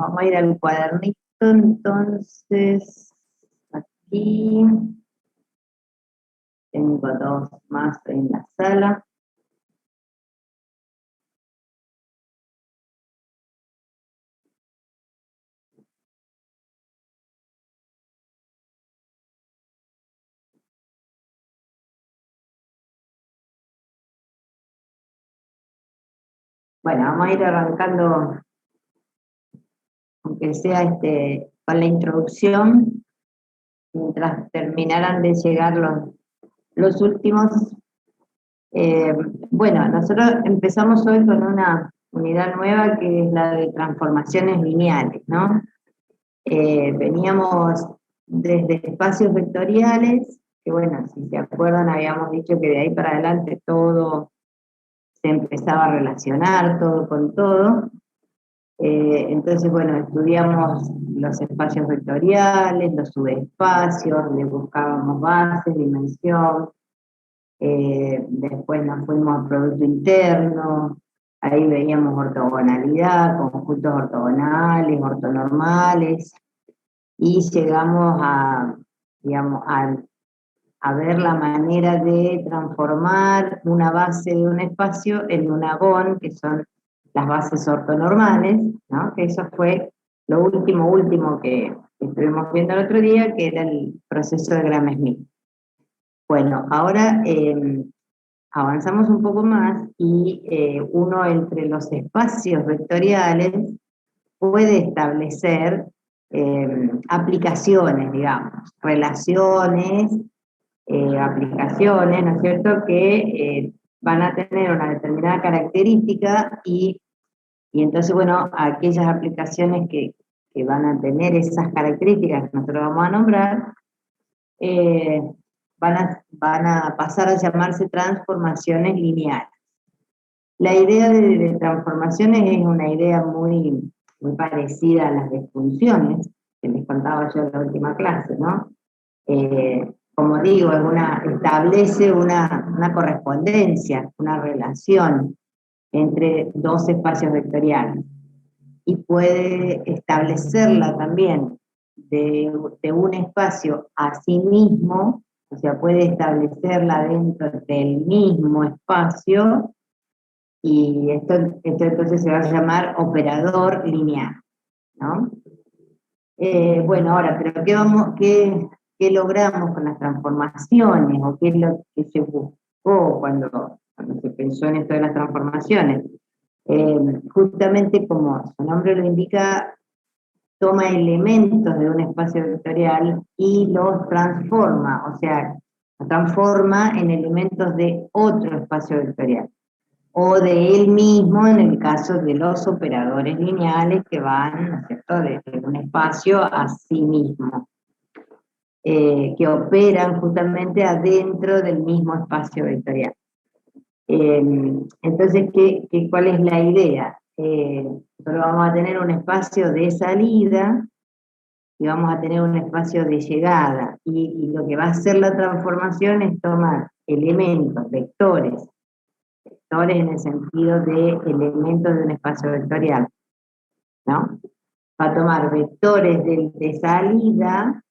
vamos a ir al cuadernito, entonces, aquí, tengo dos más en la sala. Bueno, vamos a ir arrancando, aunque sea con la introducción, mientras terminaran de llegar los últimos. Bueno, nosotros empezamos hoy con una unidad nueva que es la de transformaciones lineales, ¿no? Veníamos desde espacios vectoriales, que bueno, si se acuerdan habíamos dicho que de ahí para adelante todo se empezaba a relacionar, todo con todo. Entonces, bueno, estudiamos los espacios vectoriales, los subespacios, le buscábamos bases, dimensión, después nos fuimos a producto interno, ahí veíamos ortogonalidad, conjuntos ortogonales, ortonormales, y llegamos digamos, a ver la manera de transformar una base de un espacio en un agón, que son las bases ortonormales, ¿no? Que eso fue lo último que estuvimos viendo el otro día, que era el proceso de Gram-Schmidt. Bueno, ahora avanzamos un poco más y uno entre los espacios vectoriales puede establecer aplicaciones, digamos, relaciones, aplicaciones, ¿no es cierto?, que van a tener una determinada característica y entonces, bueno, aquellas aplicaciones que van a tener esas características que nosotros vamos a nombrar, van a pasar a llamarse transformaciones lineales. La idea de transformaciones es una idea muy parecida a las de funciones, que les contaba yo en la última clase, ¿no? Como digo, establece una correspondencia, una relación entre dos espacios vectoriales y puede establecerla también de un espacio a sí mismo, o sea, puede establecerla dentro del mismo espacio, y esto entonces se va a llamar operador lineal, ¿no? Bueno, ahora, pero ¿qué logramos con las transformaciones? ¿O qué es lo que se buscó cuando se pensó en esto de las transformaciones? Justamente como su nombre lo indica, toma elementos de un espacio vectorial y los transforma, o sea, los transforma en elementos de otro espacio vectorial, o de él mismo en el caso de los operadores lineales que van, ¿no es cierto?, desde un espacio a sí mismo, que operan justamente adentro del mismo espacio vectorial. Entonces, ¿cuál es la idea? Nosotros vamos a tener un espacio de salida y vamos a tener un espacio de llegada, y lo que va a hacer la transformación es tomar elementos, vectores en el sentido de elementos de un espacio vectorial, ¿no? Va a tomar vectores de salida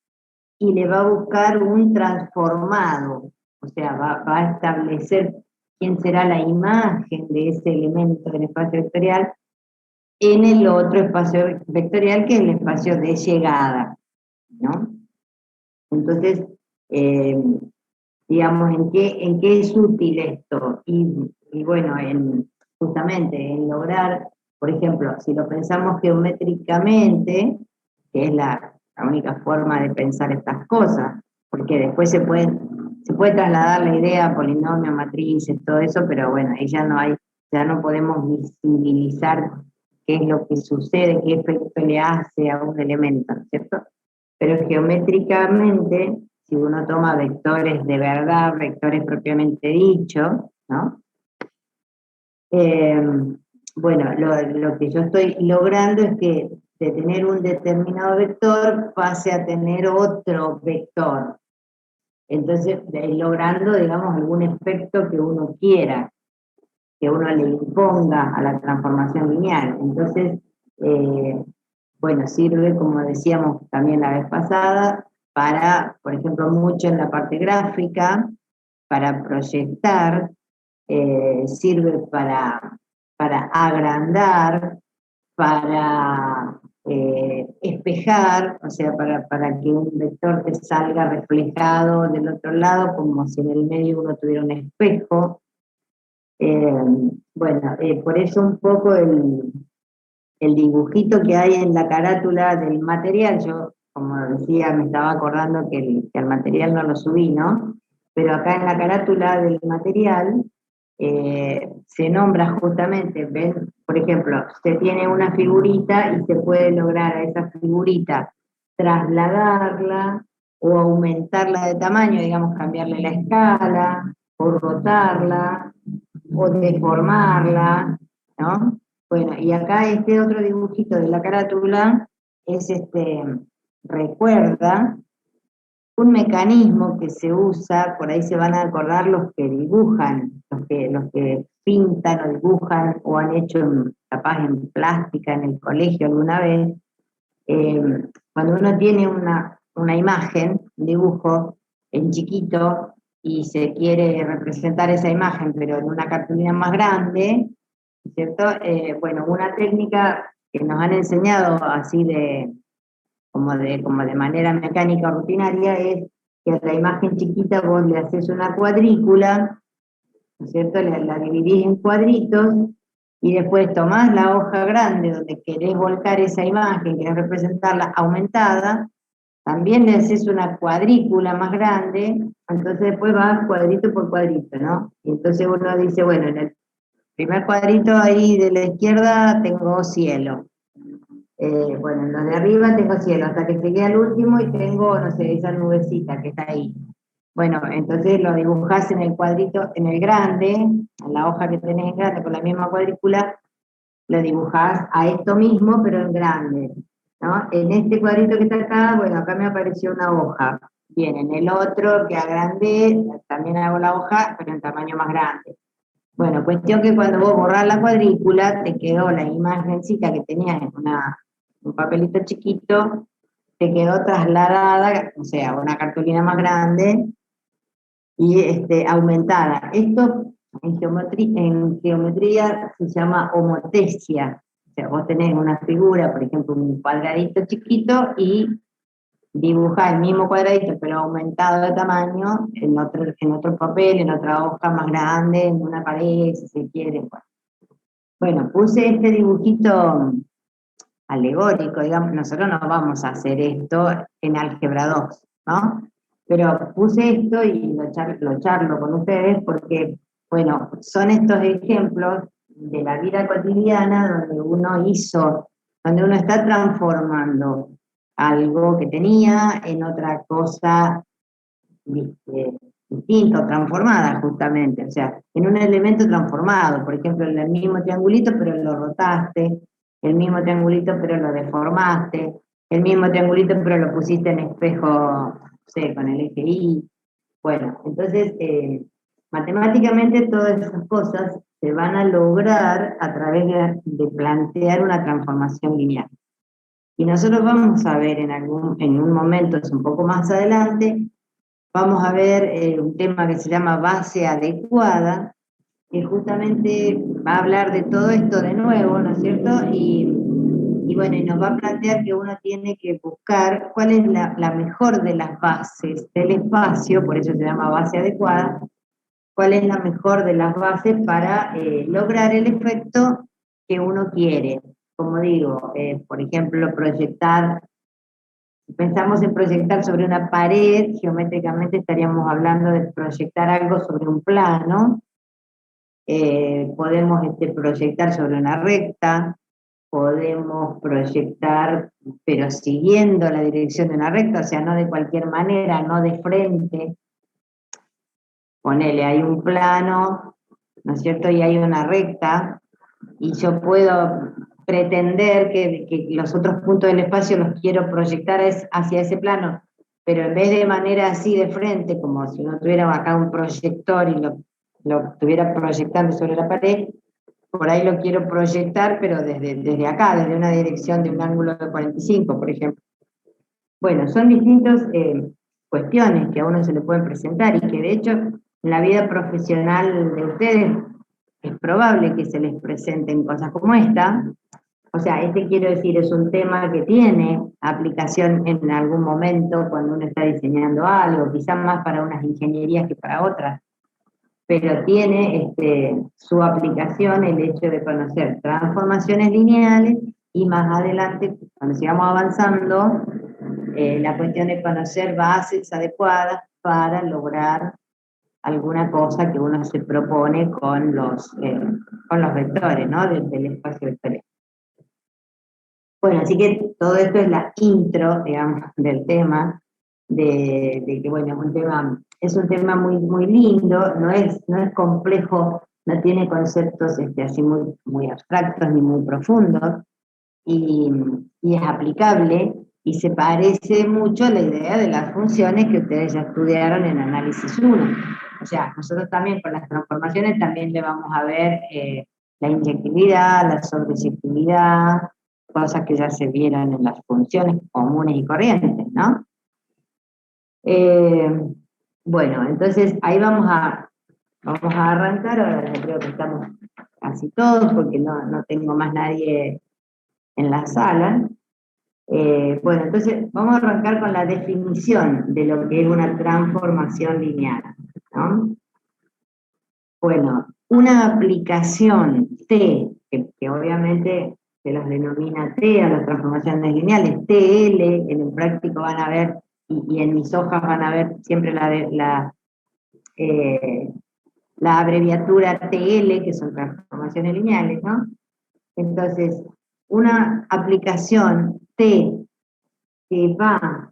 y le va a buscar un transformado, o sea, va a establecer quién será la imagen de ese elemento del espacio vectorial en el otro espacio vectorial, que es el espacio de llegada, ¿no? Entonces, digamos, ¿en qué es útil esto? Y bueno, justamente en lograr, por ejemplo, si lo pensamos geométricamente, que es la única forma de pensar estas cosas, porque después se puede trasladar la idea a polinomio, matrices, todo eso, pero bueno, ahí ya no podemos visibilizar qué es lo que sucede, qué efecto le hace a un elemento, ¿cierto? Pero geométricamente, si uno toma vectores de verdad, vectores propiamente dichos, ¿no? Bueno, lo que yo estoy logrando es que de tener un determinado vector pase a tener otro vector. Entonces, logrando, digamos, algún efecto que uno quiera, que uno le imponga a la transformación lineal. Entonces, bueno, sirve, como decíamos también la vez pasada, para, por ejemplo, mucho en la parte gráfica, para proyectar, sirve para agrandar, para espejar, o sea, para que un vector te salga reflejado del otro lado, como si en el medio uno tuviera un espejo. Bueno, por eso un poco el dibujito que hay en la carátula del material, yo, como decía, me estaba acordando que el material no lo subí, ¿no? Pero acá en la carátula del material se nombra justamente, ¿ven? Por ejemplo, se tiene una figurita y se puede lograr a esa figurita trasladarla o aumentarla de tamaño, digamos, cambiarle la escala, o rotarla, o deformarla, ¿no? Bueno, y acá este otro dibujito de la carátula es recuerda un mecanismo que se usa, por ahí se van a acordar los que dibujan, los que pintan o dibujan o han hecho capaz en plástica en el colegio alguna vez. Cuando uno tiene una imagen, un dibujo en chiquito y se quiere representar esa imagen, pero en una cartulina más grande, ¿cierto? Bueno, una técnica que nos han enseñado así como de manera mecánica o rutinaria es que a la imagen chiquita vos le haces una cuadrícula, ¿no es cierto? La dividís en cuadritos y después tomás la hoja grande donde querés volcar esa imagen, querés representarla aumentada, también le haces una cuadrícula más grande, entonces después vas cuadrito por cuadrito, ¿no? Y entonces uno dice, bueno, en el primer cuadrito ahí de la izquierda tengo cielo. Bueno, en los de arriba tengo cielo, hasta que llegué al último y tengo, no sé, esa nubecita que está ahí. Bueno, entonces lo dibujás en el cuadrito, en el grande, en la hoja que tenés en grande, con la misma cuadrícula, lo dibujás a esto mismo, pero en grande, ¿no? En este cuadrito que está acá, bueno, acá me apareció una hoja. Bien, en el otro que agrandé, también hago la hoja, pero en tamaño más grande. Bueno, cuestión que cuando vos borrás la cuadrícula, te quedó la imagencita que tenías en un papelito chiquito, te quedó trasladada, o sea, una cartulina más grande y aumentada. Esto en geometría se llama homotesia. O sea, vos tenés una figura, por ejemplo, un cuadradito chiquito y dibujás el mismo cuadradito, pero aumentado de tamaño en otro papel, en otra hoja más grande, en una pared, si se quiere. Bueno, puse este dibujito alegórico, digamos, nosotros no vamos a hacer esto en álgebra 2, ¿no? Pero puse esto y lo charlo con ustedes porque, bueno, son estos ejemplos de la vida cotidiana donde uno está transformando algo que tenía en otra cosa distinta, transformada justamente, o sea, en un elemento transformado, por ejemplo, el mismo triangulito pero lo rotaste, el mismo triangulito pero lo deformaste, el mismo triangulito pero lo pusiste en espejo, no sé, con el eje Y. Bueno, entonces, matemáticamente todas esas cosas se van a lograr a través de plantear una transformación lineal. Y nosotros vamos a ver en un momento, es un poco más adelante, vamos a ver un tema que se llama base adecuada, que justamente va a hablar de todo esto de nuevo, ¿no es cierto? Y bueno, y nos va a plantear que uno tiene que buscar cuál es la mejor de las bases del espacio, por eso se llama base adecuada, cuál es la mejor de las bases para lograr el efecto que uno quiere. Como digo, por ejemplo, pensamos en proyectar sobre una pared, geométricamente estaríamos hablando de proyectar algo sobre un plano, podemos proyectar sobre una recta, podemos proyectar, pero siguiendo la dirección de una recta, o sea, no de cualquier manera, no de frente. Ponele, hay un plano, ¿no es cierto? Y hay una recta, y yo puedo pretender que los otros puntos del espacio los quiero proyectar hacia ese plano, pero en vez de manera así de frente, como si uno tuviera acá un proyector y lo estuviera proyectando sobre la pared, por ahí lo quiero proyectar, pero desde acá, desde una dirección de un ángulo de 45, por ejemplo. Bueno, son distintas cuestiones que a uno se le pueden presentar y que de hecho en la vida profesional de ustedes es probable que se les presenten cosas como esta. O sea, quiero decir, es un tema que tiene aplicación en algún momento cuando uno está diseñando algo, quizás más para unas ingenierías que para otras, pero tiene su aplicación el hecho de conocer transformaciones lineales y más adelante, cuando sigamos avanzando, la cuestión de conocer bases adecuadas para lograr alguna cosa que uno se propone con los vectores, ¿no? Del espacio vectorial. Bueno, así que todo esto es la intro, digamos, del tema, de que, bueno, es un tema muy, muy lindo, no es complejo, no tiene conceptos así muy, muy abstractos ni muy profundos, y es aplicable, y se parece mucho a la idea de las funciones que ustedes ya estudiaron en análisis 1. O sea, nosotros también con las transformaciones también le vamos a ver la inyectividad, la sobreyectividad, cosas que ya se vieron en las funciones comunes y corrientes, ¿no? Bueno, entonces ahí vamos a arrancar, ahora yo creo que estamos casi todos, porque no tengo más nadie en la sala. Bueno, entonces vamos a arrancar con la definición de lo que es una transformación lineal, ¿no? Bueno, una aplicación T, que obviamente se las denomina T a las transformaciones lineales, TL, en el práctico van a ver, y en mis hojas van a ver siempre la abreviatura TL, que son transformaciones lineales, ¿no? Entonces, una aplicación T que va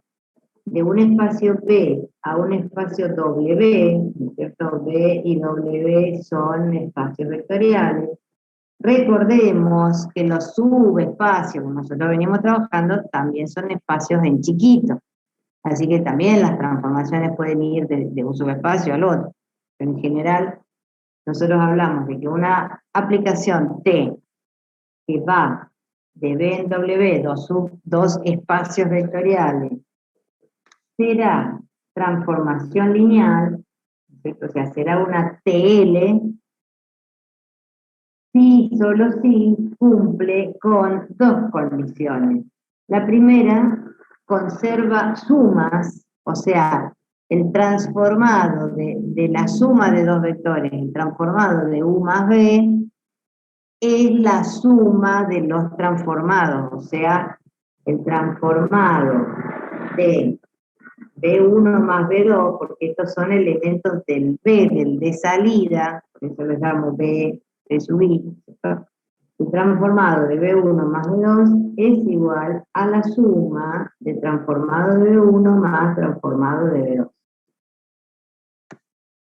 de un espacio P a un espacio W, ¿cierto? B y W son espacios vectoriales. Recordemos que los subespacios, como nosotros venimos trabajando, también son espacios en chiquito. Así que también las transformaciones pueden ir de un subespacio al otro. Pero en general, nosotros hablamos de que una aplicación T que va de B en W, dos espacios vectoriales, será transformación lineal, ¿cierto? O sea, será una TL, si, solo si, cumple con dos condiciones. La primera, conserva sumas, o sea, el transformado de la suma de dos vectores, el transformado de U más B, es la suma de los transformados, o sea, el transformado de B1 más B2, porque estos son elementos del B, del de salida, por eso lo llamo B de subir. El transformado de B1 más B2 es igual a la suma de transformado de B1 más transformado de B2.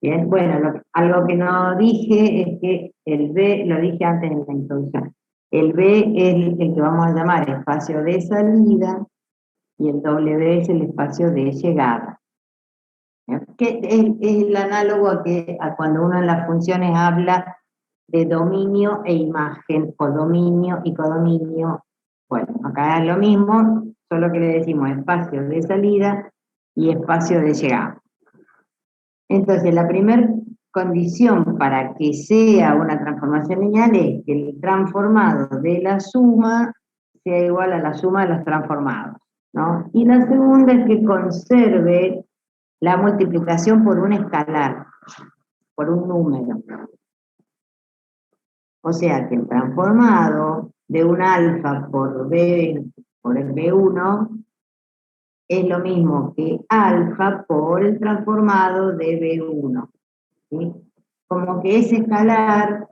Bien, bueno, algo que no dije es que el B, lo dije antes en la introducción, el B es el que vamos a llamar espacio de salida y el W es el espacio de llegada. Que es el análogo a cuando uno en las funciones habla de dominio e imagen, o dominio y codominio. Bueno, acá es lo mismo, solo que le decimos espacio de salida y espacio de llegada. Entonces, la primera condición para que sea una transformación lineal es que el transformado de la suma sea igual a la suma de los transformados, ¿no? Y la segunda es que conserve la multiplicación por un escalar, por un número. O sea que el transformado de un alfa por el B1 es lo mismo que alfa por el transformado de B1. ¿Sí? Como que ese escalar,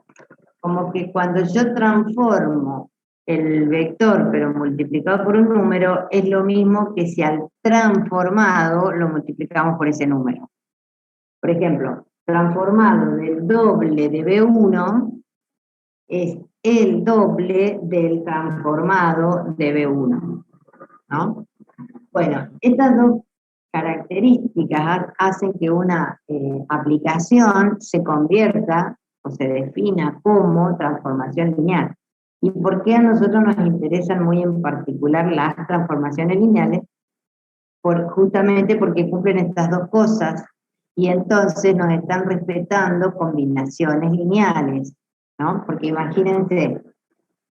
como que cuando yo transformo el vector pero multiplicado por un número, es lo mismo que si al transformado lo multiplicamos por ese número. Por ejemplo, transformado del doble de B1 es el doble del transformado de B1, ¿no? Bueno, estas dos características hacen que una aplicación se convierta, o se defina como transformación lineal. ¿Y por qué a nosotros nos interesan muy en particular las transformaciones lineales? Justamente porque cumplen estas dos cosas, y entonces nos están respetando combinaciones lineales, ¿no? Porque imagínense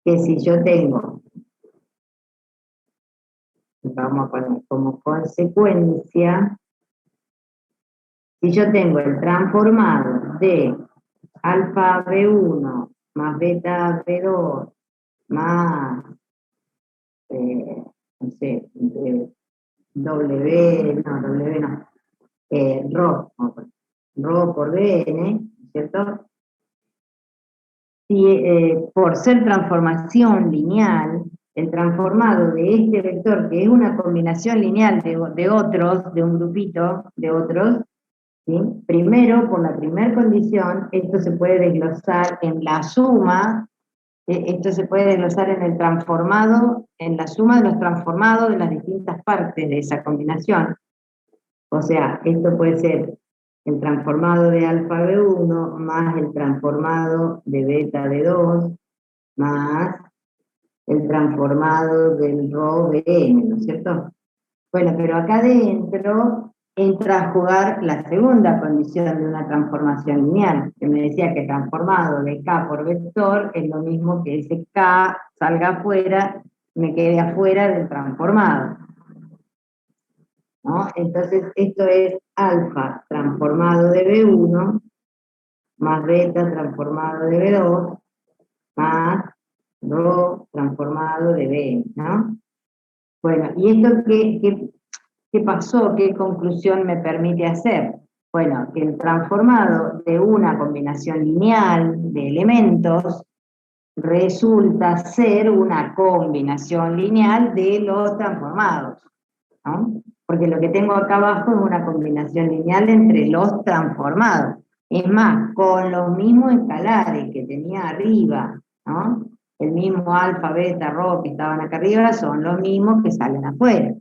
que si yo tengo, vamos a poner como consecuencia, si yo tengo el transformado de alfa B1 más beta B2 más, no sé, rho por Bn, ¿cierto? Si, por ser transformación lineal, el transformado de este vector, que es una combinación lineal de otros, de un grupito de otros, ¿sí? Primero, por la primera condición, esto se puede desglosar en la suma, esto se puede desglosar en el transformado, en la suma de los transformados de las distintas partes de esa combinación. O sea, esto puede ser el transformado de alfa B1 más el transformado de beta B2 más el transformado del rho Bn, ¿no es cierto? Bueno, pero acá adentro entra a jugar la segunda condición de una transformación lineal, que me decía que transformado de K por vector es lo mismo que ese K salga afuera, me quede afuera del transformado, ¿no? Entonces esto es alfa transformado de B1 más beta transformado de B2 más rho transformado de B, ¿no? Bueno, ¿y esto qué pasó? ¿Qué conclusión me permite hacer? Bueno, que el transformado de una combinación lineal de elementos resulta ser una combinación lineal de los transformados, ¿no? Porque lo que tengo acá abajo es una combinación lineal entre los transformados. Es más, con los mismos escalares que tenía arriba, ¿no? El mismo alfa, beta, rho que estaban acá arriba son los mismos que salen afuera.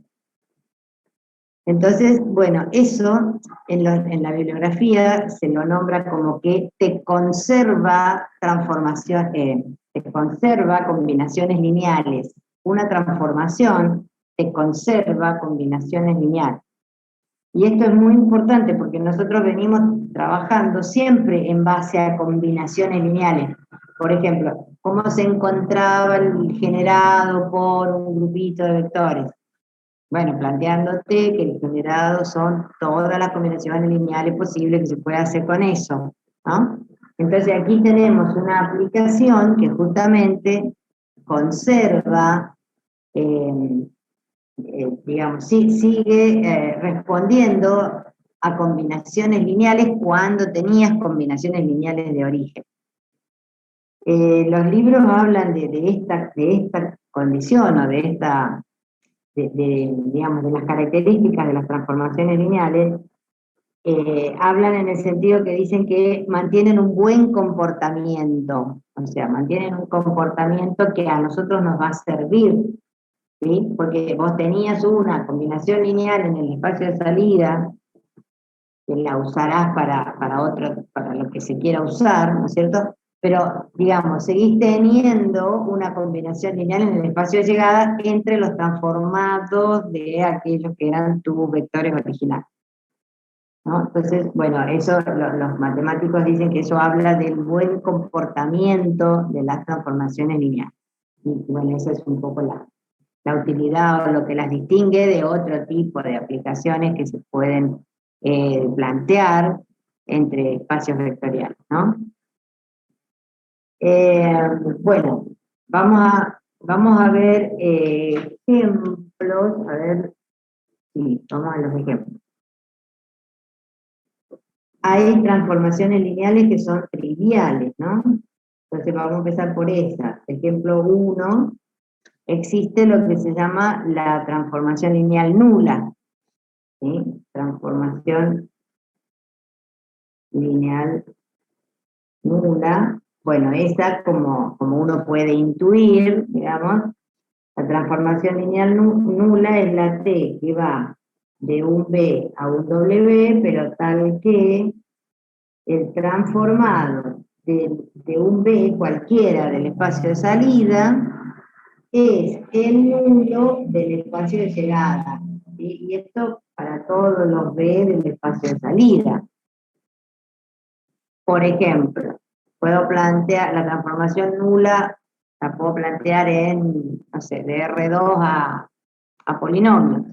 Entonces, bueno, eso en la bibliografía se lo nombra como que te conserva transformación, te conserva combinaciones lineales. Una transformación te conserva combinaciones lineales. Y esto es muy importante porque nosotros venimos trabajando siempre en base a combinaciones lineales. Por ejemplo, cómo se encontraba el generado por un grupito de vectores. Bueno, planteándote que el generado son todas las combinaciones lineales posibles que se puede hacer con eso, ¿no? Entonces aquí tenemos una aplicación que justamente conserva, digamos, sigue respondiendo a combinaciones lineales cuando tenías combinaciones lineales de origen. Los libros hablan de esta condición o de esta... digamos, de las características de las transformaciones lineales, hablan en el sentido que dicen que mantienen un buen comportamiento, o sea, mantienen un comportamiento que a nosotros nos va a servir, ¿sí? Porque vos tenías una combinación lineal en el espacio de salida, que la usarás para lo que se quiera usar, ¿no es cierto? Pero, digamos, seguís teniendo una combinación lineal en el espacio de llegada entre los transformados de aquellos que eran tus vectores originales, ¿no? Entonces, bueno, eso los matemáticos dicen que eso habla del buen comportamiento de las transformaciones lineales. Y bueno, esa es un poco la utilidad o lo que las distingue de otro tipo de aplicaciones que se pueden plantear entre espacios vectoriales, ¿no? Bueno, vamos a ver ejemplos, a ver, sí, vamos a los ejemplos. Hay transformaciones lineales que son triviales, ¿no? Entonces vamos a empezar por esa. Ejemplo 1, existe lo que se llama la transformación lineal nula, ¿sí? Transformación lineal nula. Bueno, esa como uno puede intuir, digamos, la transformación lineal nula es la T que va de un B a un W, pero tal que el transformado de un B cualquiera del espacio de salida es el nulo del espacio de llegada. ¿Sí? Y esto para todos los B del espacio de salida. Por ejemplo, puedo plantear la transformación nula, la puedo plantear en, no sé, de R2 a polinomios.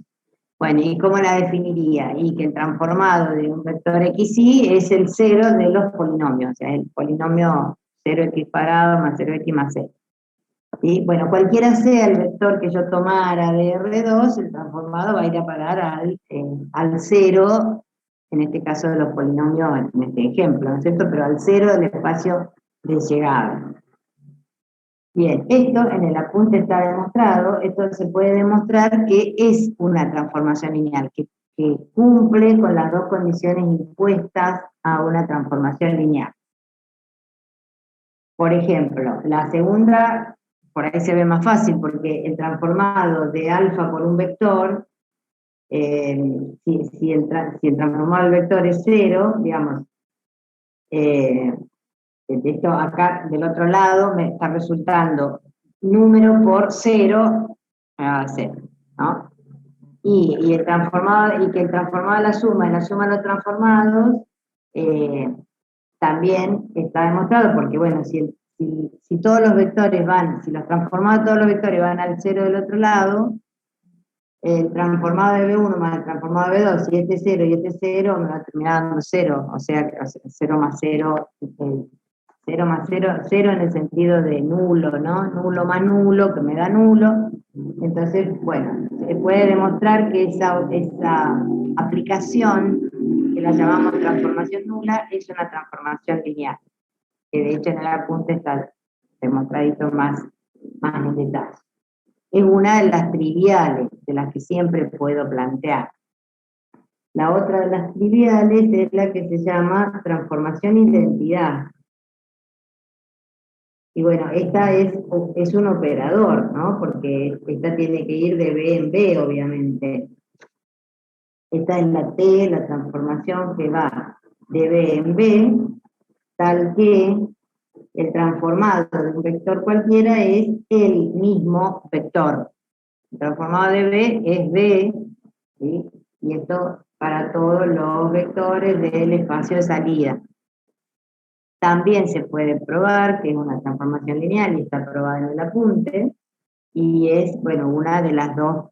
Bueno, ¿y cómo la definiría? Y que el transformado de un vector xy es el cero de los polinomios, o sea, el polinomio 0x cuadrado más 0x más 0. ¿Sí? Bueno, cualquiera sea el vector que yo tomara de R2, el transformado va a ir a parar al cero, en este caso de los polinomios, en este ejemplo, ¿no es cierto? Pero al cero del espacio de llegada. Bien, esto en el apunte está demostrado, esto se puede demostrar que es una transformación lineal, que cumple con las dos condiciones impuestas a una transformación lineal. Por ejemplo, la segunda, por ahí se ve más fácil, porque el transformado de alfa por un vector, si el transformado del vector es cero, digamos, esto acá del otro lado me está resultando número por cero, a cero, ¿no? Y el transformado, y que el transformado de la suma de los transformados, también está demostrado, porque bueno, si todos los vectores van, si los transformados de todos los vectores van al cero del otro lado, el transformado de B1 más el transformado de B2, si este 0 y este 0, me va a terminar dando 0, o sea, 0 más 0, 0 más 0, 0 en el sentido de nulo, ¿no? Nulo más nulo, que me da nulo. Entonces, bueno, se puede demostrar que esa aplicación, que la llamamos transformación nula, es una transformación lineal, que de hecho en el apunte está demostradito más en detalle. Es una de las triviales, de las que siempre puedo plantear. La otra de las triviales es la que se llama transformación identidad. Y bueno, esta es un operador, ¿no? Porque esta tiene que ir de B en B, obviamente. Esta es la T, la transformación que va de B en B, tal que el transformado de un vector cualquiera es el mismo vector. El transformado de B es B, ¿sí? Y esto para todos los vectores del espacio de salida. También se puede probar que es una transformación lineal y está probada en el apunte, y es, bueno, una de las dos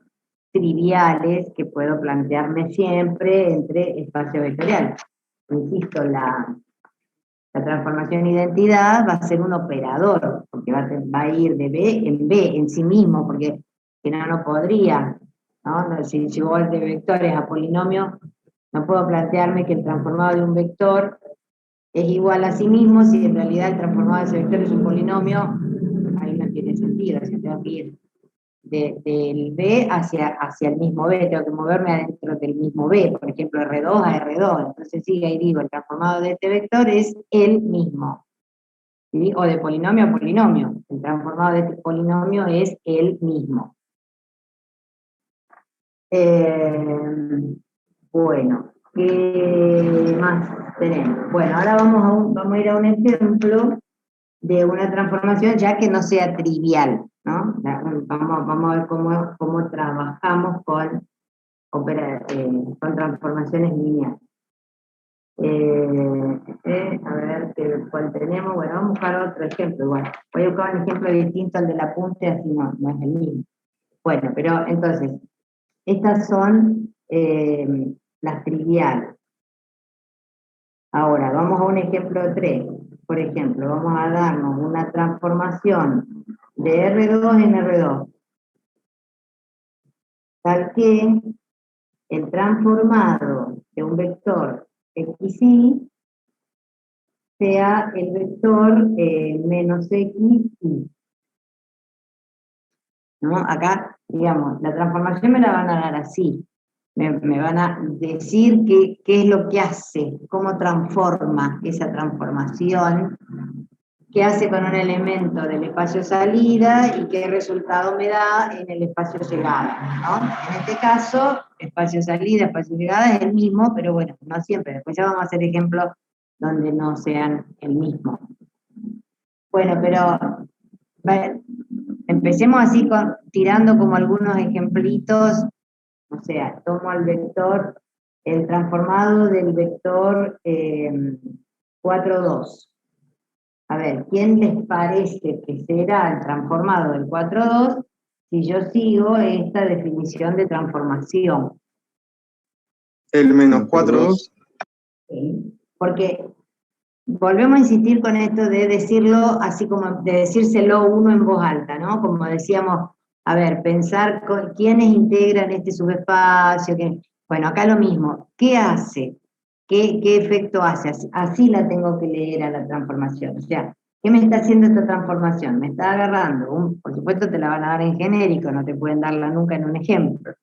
triviales que puedo plantearme siempre entre espacio vectorial. Insisto, la transformación identidad va a ser un operador, porque va a ir de B en sí mismo, porque si no podría, ¿no? Si voy de vectores a polinomios, no puedo plantearme que el transformado de un vector es igual a sí mismo, si en realidad el transformado de ese vector es un polinomio, ahí no tiene sentido, o sea, tengo que ir del B hacia el mismo B, tengo que moverme adentro del mismo B, por ejemplo, R2 a R2, entonces sí, ahí digo, el transformado de este vector es el mismo, ¿sí? O de polinomio a polinomio, el transformado de este polinomio es el mismo. Bueno, ¿qué más tenemos? Bueno, ahora vamos a ir a un ejemplo de una transformación ya que no sea trivial, ¿no? Vamos a ver cómo trabajamos con transformaciones lineales. A ver cuál tenemos. Bueno, vamos a buscar otro ejemplo. Bueno, voy a buscar un ejemplo distinto al del apunte, así no es el mismo. Bueno, pero entonces, estas son las triviales. Ahora, vamos a un ejemplo 3. Por ejemplo, vamos a darnos una transformación de R2 en R2. Tal que el transformado de un vector xy sea el vector menos xy. ¿No? Acá, digamos, la transformación me la van a dar así. Me van a decir qué es lo que hace, cómo transforma esa transformación, qué hace con un elemento del espacio salida y qué resultado me da en el espacio llegada, ¿no? En este caso, espacio salida, espacio llegada es el mismo, pero bueno, no siempre. Después ya vamos a hacer ejemplos donde no sean el mismo. Bueno, pero empecemos así tirando como algunos ejemplitos. O sea, tomo el vector, el transformado del vector 4, 2. A ver, ¿quién les parece que será el transformado del 4, 2 si yo sigo esta definición de transformación? El menos 4, 2. ¿Sí? Porque volvemos a insistir con esto de decirlo así como de decírselo uno en voz alta, ¿no? Como decíamos, a ver, pensar con quiénes integran este subespacio, bueno, acá lo mismo, ¿qué hace? ¿Qué efecto hace? Así la tengo que leer a la transformación, o sea, ¿qué me está haciendo esta transformación? Me está agarrando, por supuesto te la van a dar en genérico, no te pueden darla nunca en un ejemplo.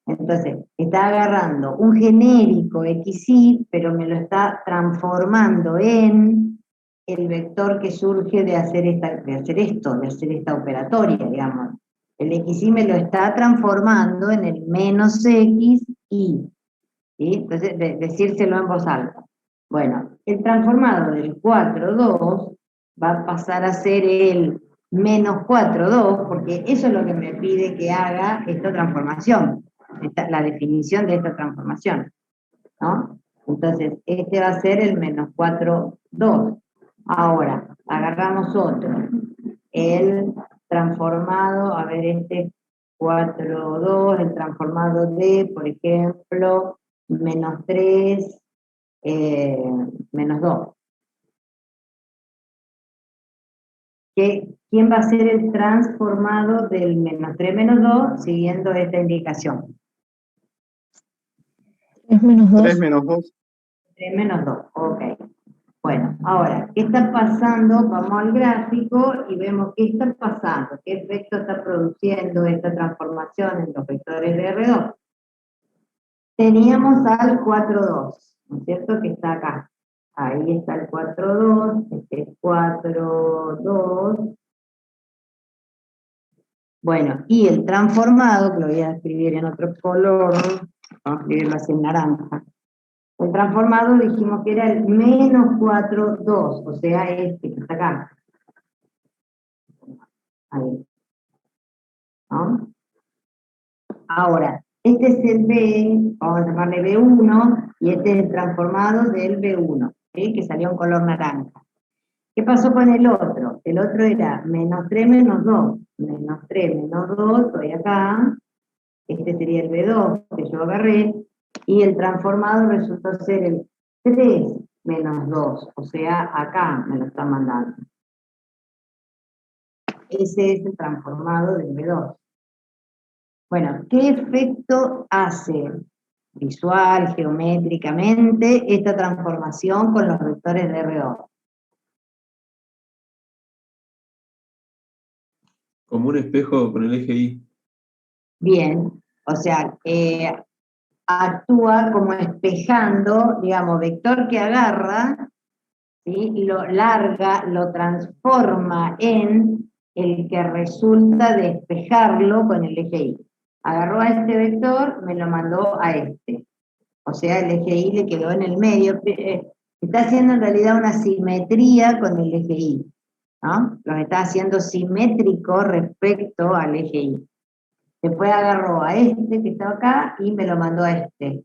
Entonces, está agarrando un genérico XY, pero me lo está transformando en el vector que surge de hacer esta operatoria, digamos. El XY me lo está transformando en el menos XY. ¿Sí? Entonces, decírselo en voz alta. Bueno, el transformado del 4,2 va a pasar a ser el menos 4,2, porque eso es lo que me pide que haga esta transformación, la definición de esta transformación, ¿no? Entonces, este va a ser el menos 4,2. Ahora, agarramos otro, el transformado, a ver, este 4,2, el transformado de, por ejemplo, menos 3, menos 2. ¿Quién va a ser el transformado del menos 3 menos 2 siguiendo esta indicación? 3 menos 2. 3 menos 2. 3 menos 2, ok. Bueno, ahora, ¿qué está pasando? Vamos al gráfico y vemos qué está pasando, qué efecto está produciendo esta transformación en los vectores de R2. Teníamos al 4,2, ¿no es cierto? Que está acá. Ahí está el 4,2, este es 4,2. Bueno, y el transformado, que lo voy a escribir en otro color, vamos a escribirlo así en naranja. El transformado dijimos que era el menos 4,2, o sea, este que está acá. Ahí. ¿No? Ahora, este es el B, vamos a llamarle B1, y este es el transformado del B1, ¿sí? Que salió en color naranja. ¿Qué pasó con el otro? El otro era menos 3 menos 2. Menos 3 menos 2, estoy acá. Este sería el B2 que yo agarré. Y el transformado resultó ser el 3 menos 2. O sea, acá me lo están mandando. Ese es el transformado del B2. Bueno, ¿qué efecto hace visual, geométricamente, esta transformación con los vectores de R2? Como un espejo con el eje Y. Bien, o sea, actúa como espejando, digamos, vector que agarra, ¿sí? Lo larga, lo transforma en el que resulta despejarlo con el eje Y. Agarró a este vector, me lo mandó a este. O sea, el eje Y le quedó en el medio. Está haciendo en realidad una simetría con el eje Y, ¿no? Lo está haciendo simétrico respecto al eje Y. Después agarró a este que estaba acá y me lo mandó a este.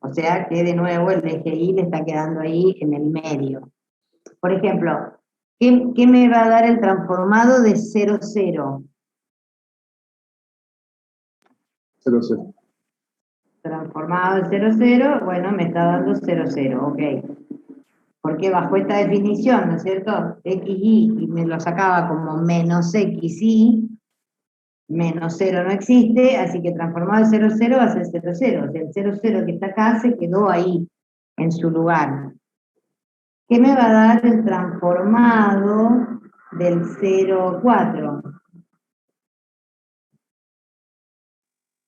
O sea que de nuevo el eje Y le está quedando ahí en el medio. Por ejemplo, ¿qué me va a dar el transformado de 0, 0? 0, 0. Transformado de 0, 0, bueno, me está dando 0, 0, ok. Porque bajo esta definición, ¿no es cierto? XY, y me lo sacaba como menos XY, menos 0 no existe, así que transformado de 0, 0 va a ser 0, 0. O sea, el 0, 0 que está acá se quedó ahí, en su lugar. ¿Qué me va a dar el transformado del 0, 4?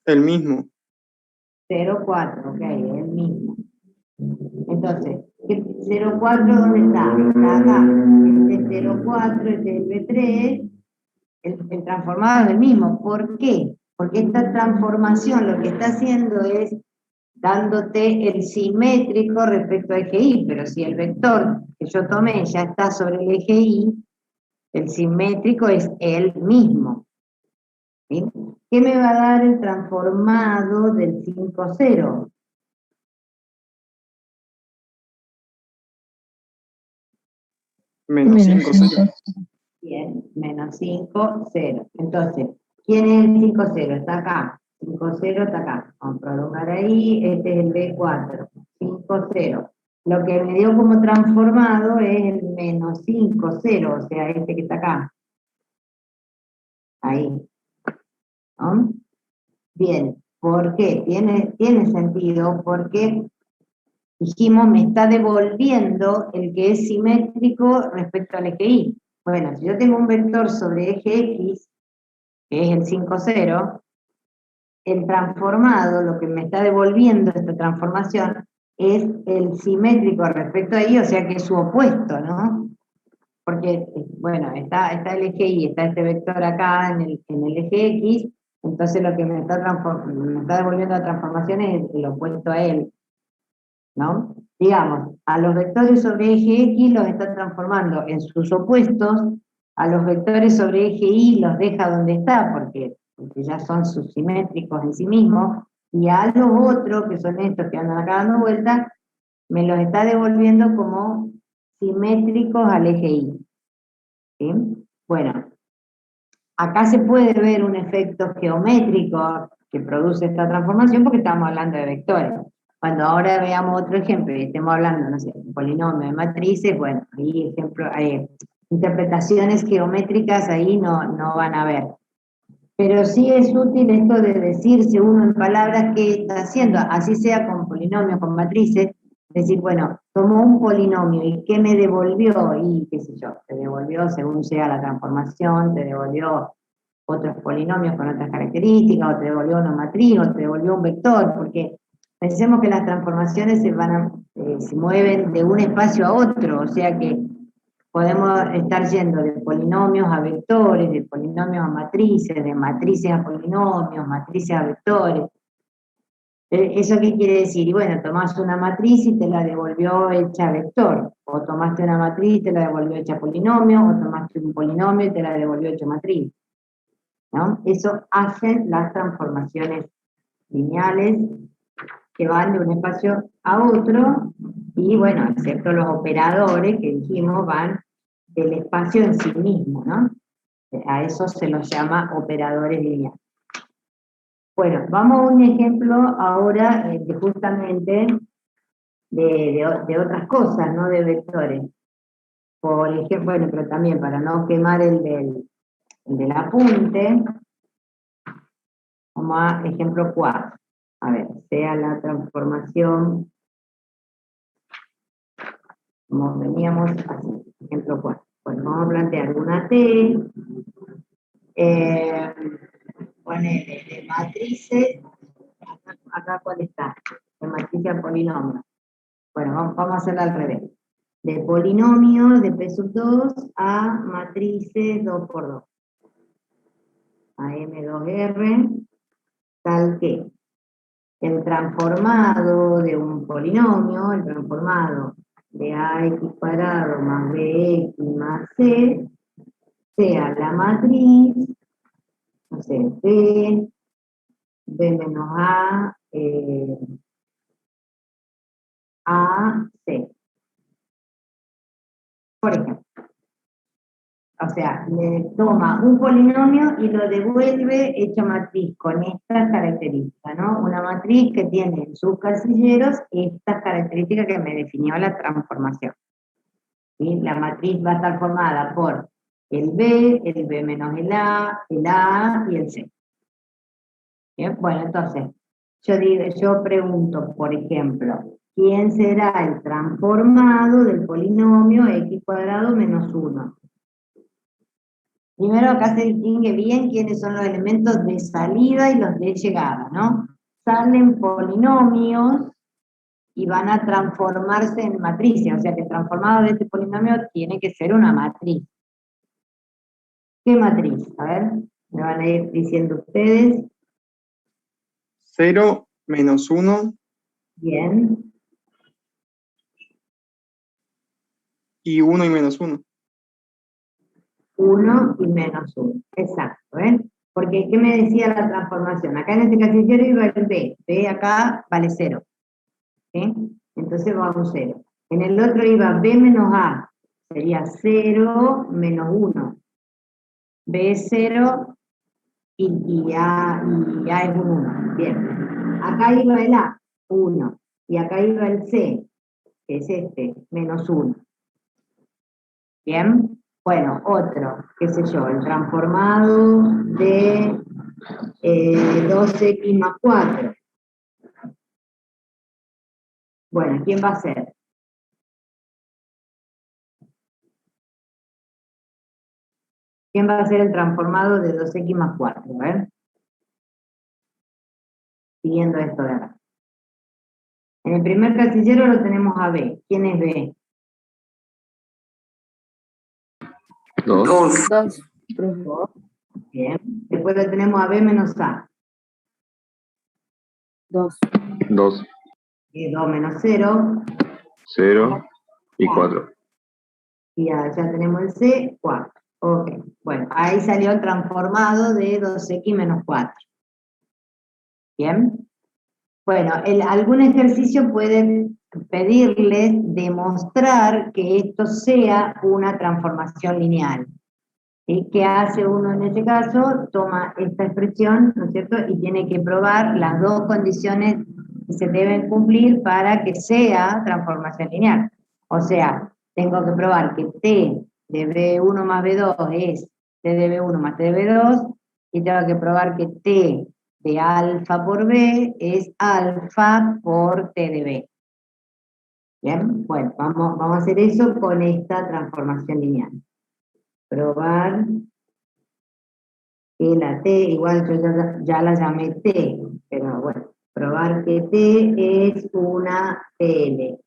El mismo. 0, 4, ok, el mismo. Entonces, 0, 4, ¿dónde está? Está acá. Este 0, 4, este es el B3, el transformado es el mismo. ¿Por qué? Porque esta transformación lo que está haciendo es dándote el simétrico respecto al eje Y, pero si el vector que yo tomé ya está sobre el eje Y, El simétrico es él mismo. ¿Sí? ¿Qué me va a dar el transformado del 5, 0? Menos 5, 0. Bien, menos 5, 0. Entonces, ¿quién es el 5, 0? Está acá. 5, 0 está acá. Vamos a prolongar ahí. Este es el B4. 5, 0. Lo que me dio como transformado es el menos 5, 0. O sea, este que está acá. Ahí. ¿No? Bien. ¿Por qué? Tiene sentido porque dijimos me está devolviendo el que es simétrico respecto al eje Y. Bueno, si yo tengo un vector sobre eje X, que es el 5, 0, el transformado, lo que me está devolviendo esta transformación, es el simétrico respecto a Y, o sea que es su opuesto, ¿no? Porque, bueno, está el eje Y, está este vector acá en el eje X, entonces lo que me está devolviendo la transformación es el opuesto a él, ¿no? Digamos, a los vectores sobre eje X los está transformando en sus opuestos, a los vectores sobre eje Y los deja donde está, porque ya son subsimétricos en sí mismos, y a los otros, que son estos que andan acá dando vueltas, me los está devolviendo como simétricos al eje Y. ¿Sí? Bueno, acá se puede ver un efecto geométrico que produce esta transformación porque estamos hablando de vectores. Cuando ahora veamos otro ejemplo y estemos hablando, no sé, un polinomio de matrices, bueno, ahí interpretaciones geométricas ahí no van a ver. Pero sí es útil esto de decirse uno en palabras qué está haciendo, así sea con polinomios, con matrices, decir, bueno, tomó un polinomio y ¿qué me devolvió? Y qué sé yo, te devolvió según sea la transformación, te devolvió otros polinomios con otras características, o te devolvió una matriz, o te devolvió un vector, porque pensemos que las transformaciones se mueven de un espacio a otro, o sea que podemos estar yendo de polinomios a vectores, de polinomios a matrices, de matrices a polinomios, matrices a vectores. ¿Eso qué quiere decir? Y bueno, tomás una matriz y te la devolvió hecha vector, o tomaste una matriz y te la devolvió hecha polinomio, o tomaste un polinomio y te la devolvió hecha matriz, ¿no? Eso hacen las transformaciones lineales que van de un espacio a otro, y bueno, excepto los operadores que dijimos van del espacio en sí mismo, ¿no? A eso se los llama operadores lineales. Bueno, vamos a un ejemplo ahora justamente de otras cosas, no de vectores. Por ejemplo, bueno, pero también para no quemar el del apunte, vamos a ejemplo 4. A ver, sea la transformación, como veníamos así, ejemplo 4. Bueno, vamos a plantear una T, ponele de matrices, acá cuál está, de matrices a polinomio. Bueno, vamos a hacerla al revés. De polinomio de P sub 2 a matrices 2 por 2. A M2R, tal que el transformado de un polinomio, el transformado de AX cuadrado más BX más C, sea la matriz, no sé, B menos A, C. Por ejemplo. O sea, le toma un polinomio y lo devuelve hecho matriz con estas características, ¿no? Una matriz que tiene en sus casilleros estas características que me definió la transformación. ¿Sí? La matriz va a estar formada por el B menos el A y el C. ¿Bien? Bueno, entonces, yo pregunto, por ejemplo, ¿quién será el transformado del polinomio x cuadrado menos 1? Primero acá se distingue bien quiénes son los elementos de salida y los de llegada, ¿no? Salen polinomios y van a transformarse en matrices, o sea que el transformado de este polinomio tiene que ser una matriz. ¿Qué matriz? A ver, me van a ir diciendo ustedes. 0, menos 1. Bien. Y 1 y menos 1. 1 y menos 1. Exacto, ¿eh? Porque, ¿qué me decía la transformación? Acá en este casillero iba el B. B acá vale 0. ¿Sí? Entonces va a un 0. En el otro iba B menos A. Sería 0 menos 1. B es 0 y A es un 1. Bien. Acá iba el A, 1. Y acá iba el C, que es este, menos 1. Bien. Bueno, otro, qué sé yo, el transformado de 2x más 4. Bueno, ¿quién va a ser? ¿Quién va a ser el transformado de 2x más 4? A ver. Siguiendo esto de acá. En el primer casillero lo tenemos a B. ¿Quién es B? 2. 2. Bien. Después lo tenemos a B menos A. 2. 2. Y 2 menos 0. 0 y 4. Y ya tenemos el C, 4. Ok. Bueno, ahí salió el transformado de 2x menos 4. Bien. Bueno, algún ejercicio puede pedirles demostrar que esto sea una transformación lineal. ¿Sí? ¿Qué hace uno en ese caso? Toma esta expresión, ¿no es cierto? Y tiene que probar las dos condiciones que se deben cumplir para que sea transformación lineal. O sea, tengo que probar que T de B1 más B2 es T de B1 más T de B2, y tengo que probar que T de alfa por B es alfa por T de B. Bien, bueno, vamos a hacer eso con esta transformación lineal. Probar que la T, igual yo ya la llamé T, pero bueno, probar que T es una TL,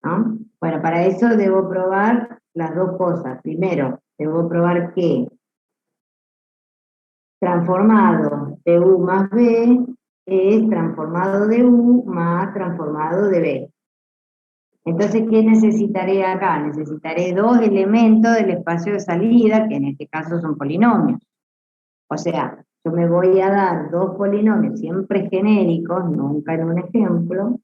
¿no? Bueno, para eso debo probar las dos cosas. Primero, debo probar que transformado de U más B es transformado de U más transformado de B. Entonces, ¿qué necesitaré acá? Necesitaré dos elementos del espacio de salida, que en este caso son polinomios. O sea, yo me voy a dar dos polinomios siempre genéricos, nunca en un ejemplo.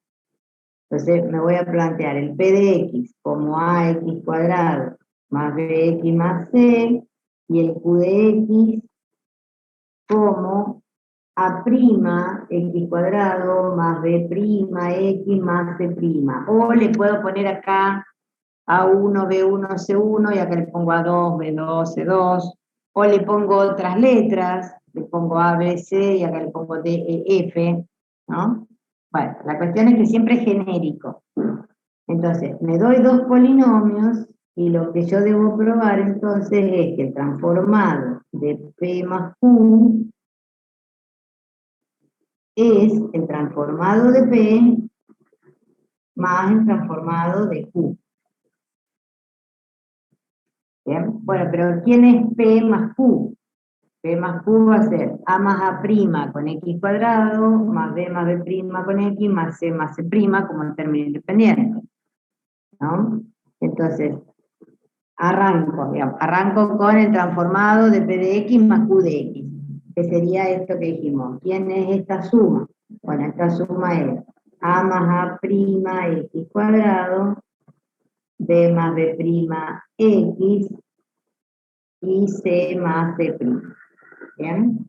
Entonces me voy a plantear el P de X como AX cuadrado más BX más C, y el Q de X como A' X cuadrado más B' X más C'. O le puedo poner acá A1, B1, C1, y acá le pongo A2, B2, C2. O le pongo otras letras, le pongo A, B, C, y acá le pongo D, E, F, ¿no? Bueno, la cuestión es que siempre es genérico. Entonces, me doy dos polinomios, y lo que yo debo probar entonces es que el transformado de P más Q es el transformado de P más el transformado de Q. ¿Bien? Bueno, pero ¿quién es P más Q? P más Q va a ser A más A' con X cuadrado, más B con X, más C' como el término independiente, ¿no? Entonces, arranco con el transformado de P de X más Q de X, que sería esto que dijimos. ¿Quién es esta suma? Bueno, esta suma es A más A' X cuadrado, B más B' X, y C más C'. ¿Bien?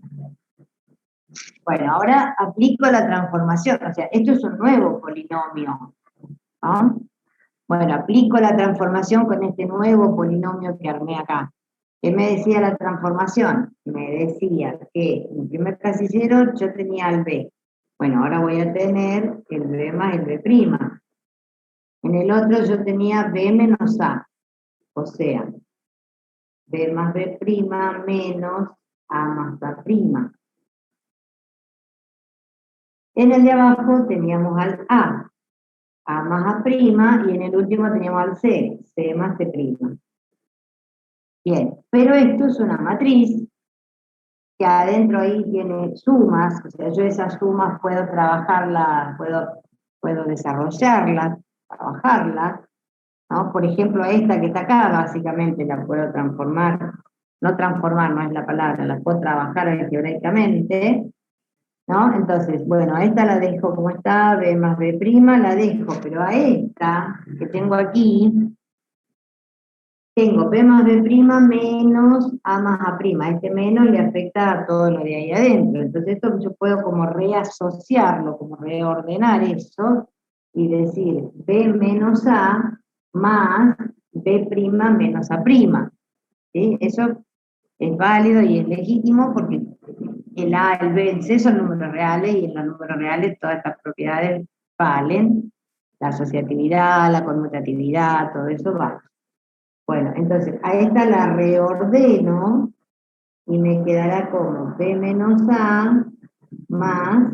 Bueno, ahora aplico la transformación, o sea, esto es un nuevo polinomio, ¿no? Bueno, aplico la transformación con este nuevo polinomio que armé acá. ¿Qué me decía la transformación? Me decía que en el primer casillero yo tenía el B. Bueno, ahora voy a tener el B más el B'. En el otro yo tenía B menos A, o sea, B más B' menos A más A'. En el de abajo teníamos al A más A', y en el último teníamos al C más C'. Bien, pero esto es una matriz que adentro ahí tiene sumas, o sea, yo esas sumas puedo trabajarlas, puedo desarrollarlas, trabajarlas, ¿no? Por ejemplo, esta que está acá, básicamente la puedo transformar, no transformar no es la palabra, la puedo trabajar algebraicamente, ¿no? Entonces, bueno, a esta la dejo como está, B más B' la dejo, pero a esta que tengo aquí, tengo B más B' menos A más A'. Este menos le afecta a todo lo de ahí adentro. Entonces esto yo puedo como reasociarlo, como reordenar eso, y decir B menos A más B' menos A'. ¿Sí? Eso es válido y es legítimo porque el A, el B, el C son números reales y en los números reales todas estas propiedades valen. La asociatividad, la conmutatividad, todo eso vale. Bueno, entonces a esta la reordeno y me quedará como B menos A más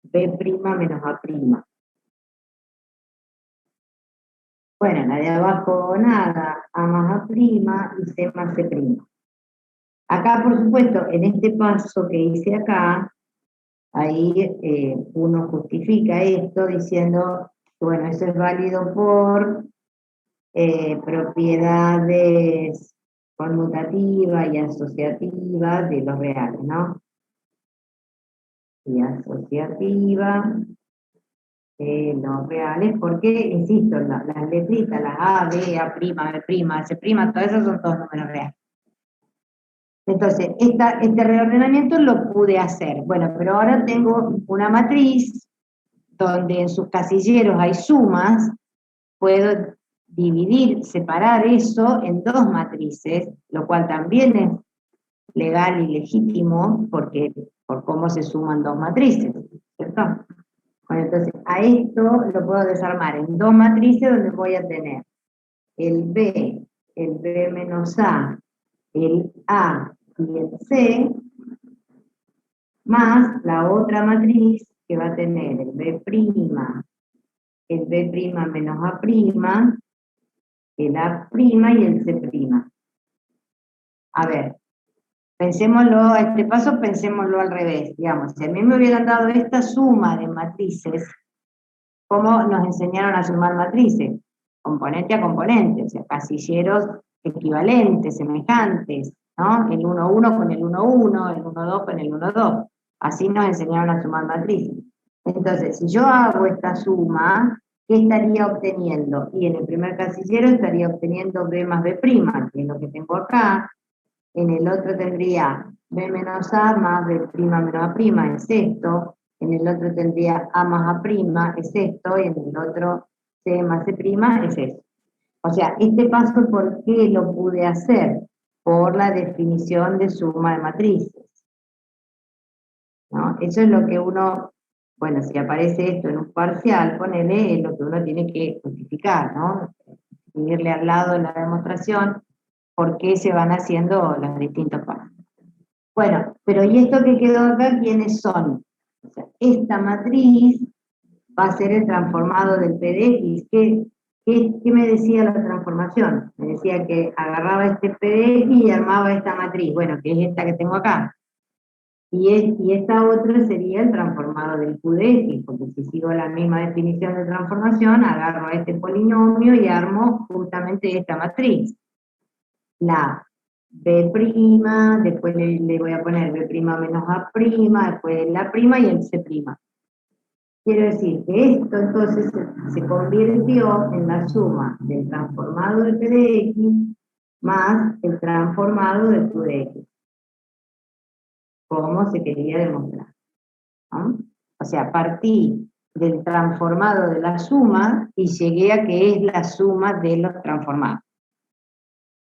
B' menos A'. Bueno, la de abajo nada, A más A' y C más C'. Acá, por supuesto, en este paso que hice acá, ahí uno justifica esto diciendo, bueno, eso es válido por propiedades conmutativas y asociativas de los reales, ¿no? Y asociativa de los reales, porque, insisto, las letritas, las A, B, A', B', C', todas esas son todos números reales. Entonces, este reordenamiento lo pude hacer. Bueno, pero ahora tengo una matriz donde en sus casilleros hay sumas, puedo dividir, separar eso en dos matrices, lo cual también es legal y legítimo porque por cómo se suman dos matrices, ¿cierto? Bueno, entonces a esto lo puedo desarmar en dos matrices donde voy a tener el B menos A, el A y el C, más la otra matriz que va a tener el B', el B' menos A', el A' y el C'. A ver, pensémoslo, este paso pensémoslo al revés, digamos, si a mí me hubieran dado esta suma de matrices, ¿cómo nos enseñaron a sumar matrices? Componente a componente, o sea, casilleros equivalentes, semejantes, ¿no? El 1,1 con el 1,1, el 1,2 con el 1,2. Así nos enseñaron a sumar matrices. Entonces, si yo hago esta suma, ¿qué estaría obteniendo? Y en el primer casillero estaría obteniendo B más B', que es lo que tengo acá. En el otro tendría B menos A más B' menos A', es esto. En el otro tendría A más A', es esto. Y en el otro C más C', es esto. O sea, este paso, ¿por qué lo pude hacer? Por la definición de suma de matrices, ¿no? Eso es lo que uno, bueno, si aparece esto en un parcial, ponele, es lo que uno tiene que justificar, ¿no? Escribirle al lado de la demostración por qué se van haciendo los distintos pasos. Bueno, pero ¿y esto que quedó acá, quiénes son? O sea, esta matriz va a ser el transformado del PDX. ¿Qué me decía la transformación? Me decía que agarraba este PDX y armaba esta matriz, bueno, que es esta que tengo acá. Y esta otra sería el transformado del QDX, porque si sigo la misma definición de transformación, agarro a este polinomio y armo justamente esta matriz. La B', después le voy a poner B' menos A', después la prima y el C'. Quiero decir que esto entonces se convirtió en la suma del transformado del PDX más el transformado del QDX, como se quería demostrar, ¿no? O sea, partí del transformado de la suma y llegué a que es la suma de los transformados.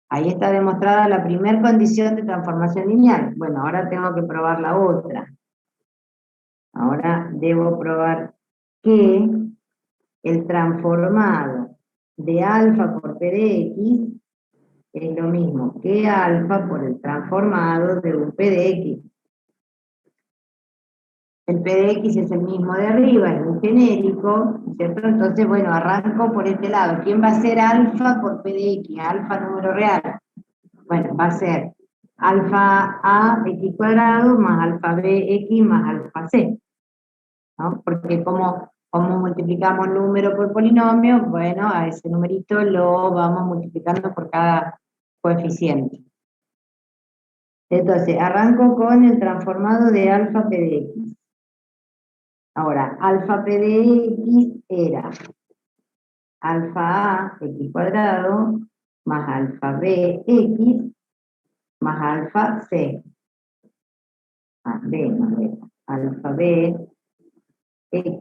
Ahí está demostrada la primera condición de transformación lineal. Bueno, ahora tengo que probar la otra. Ahora debo probar que el transformado de alfa por PDX es lo mismo que alfa por el transformado de un PDX. El PDX es el mismo de arriba, es un genérico, ¿cierto? Entonces, bueno, arranco por este lado. ¿Quién va a ser alfa por PDX? Alfa número real. Bueno, va a ser alfa A x² más alfa B x más alfa C, ¿no? Porque como ¿Cómo multiplicamos número por polinomio? Bueno, a ese numerito lo vamos multiplicando por cada coeficiente. Entonces, arranco con el transformado de alfa p de x. Ahora, alfa p de x era alfa a x cuadrado más alfa b x más alfa c. B más b. Alfa b x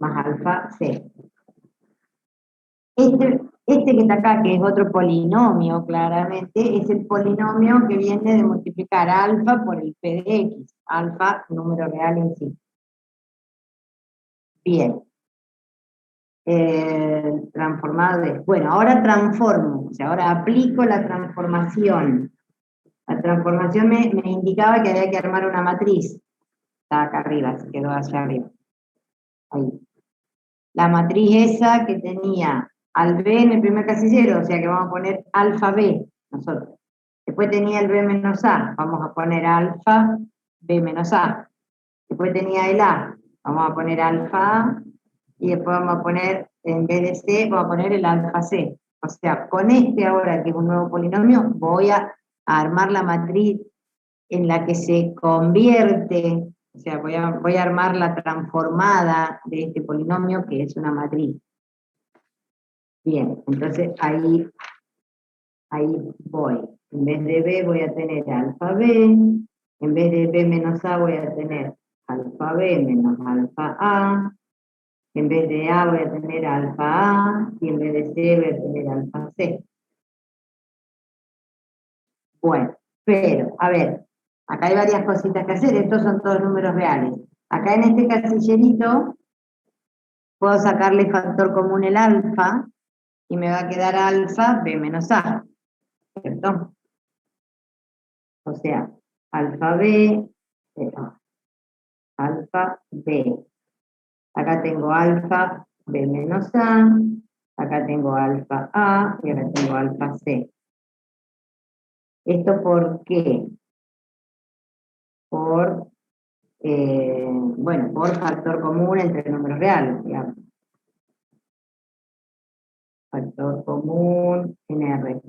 más alfa c. Este que está acá, que es otro polinomio, claramente, es el polinomio que viene de multiplicar alfa por el p de x, alfa, número real en sí. Bien. Transformado de... Bueno, ahora transformo, o sea, ahora aplico la transformación. La transformación me indicaba que había que armar una matriz. Está acá arriba, se quedó hacia arriba. Ahí. La matriz esa que tenía al B en el primer casillero, o sea que vamos a poner alfa B, nosotros. Después tenía el B menos A, vamos a poner alfa B menos A. Después tenía el A, vamos a poner alfa A, y después vamos a poner, en vez de C, vamos a poner el alfa C. O sea, con este ahora, que es un nuevo polinomio, voy a armar la matriz en la que se convierte, o sea, voy a armar la transformada de este polinomio, que es una matriz. Bien, entonces ahí voy. En vez de B voy a tener alfa B, en vez de B menos A voy a tener alfa B menos alfa A, en vez de A voy a tener alfa A, y en vez de C voy a tener alfa C. Bueno, pero, a ver, acá hay varias cositas que hacer, estos son todos números reales. Acá en este casillerito puedo sacarle factor común el alfa, y me va a quedar alfa B menos A, ¿cierto? O sea, alfa B, alfa B. Acá tengo alfa B menos A, acá tengo alfa A, y acá tengo alfa C. ¿Esto por qué? Bueno, por factor común entre números reales, digamos. Factor común en R.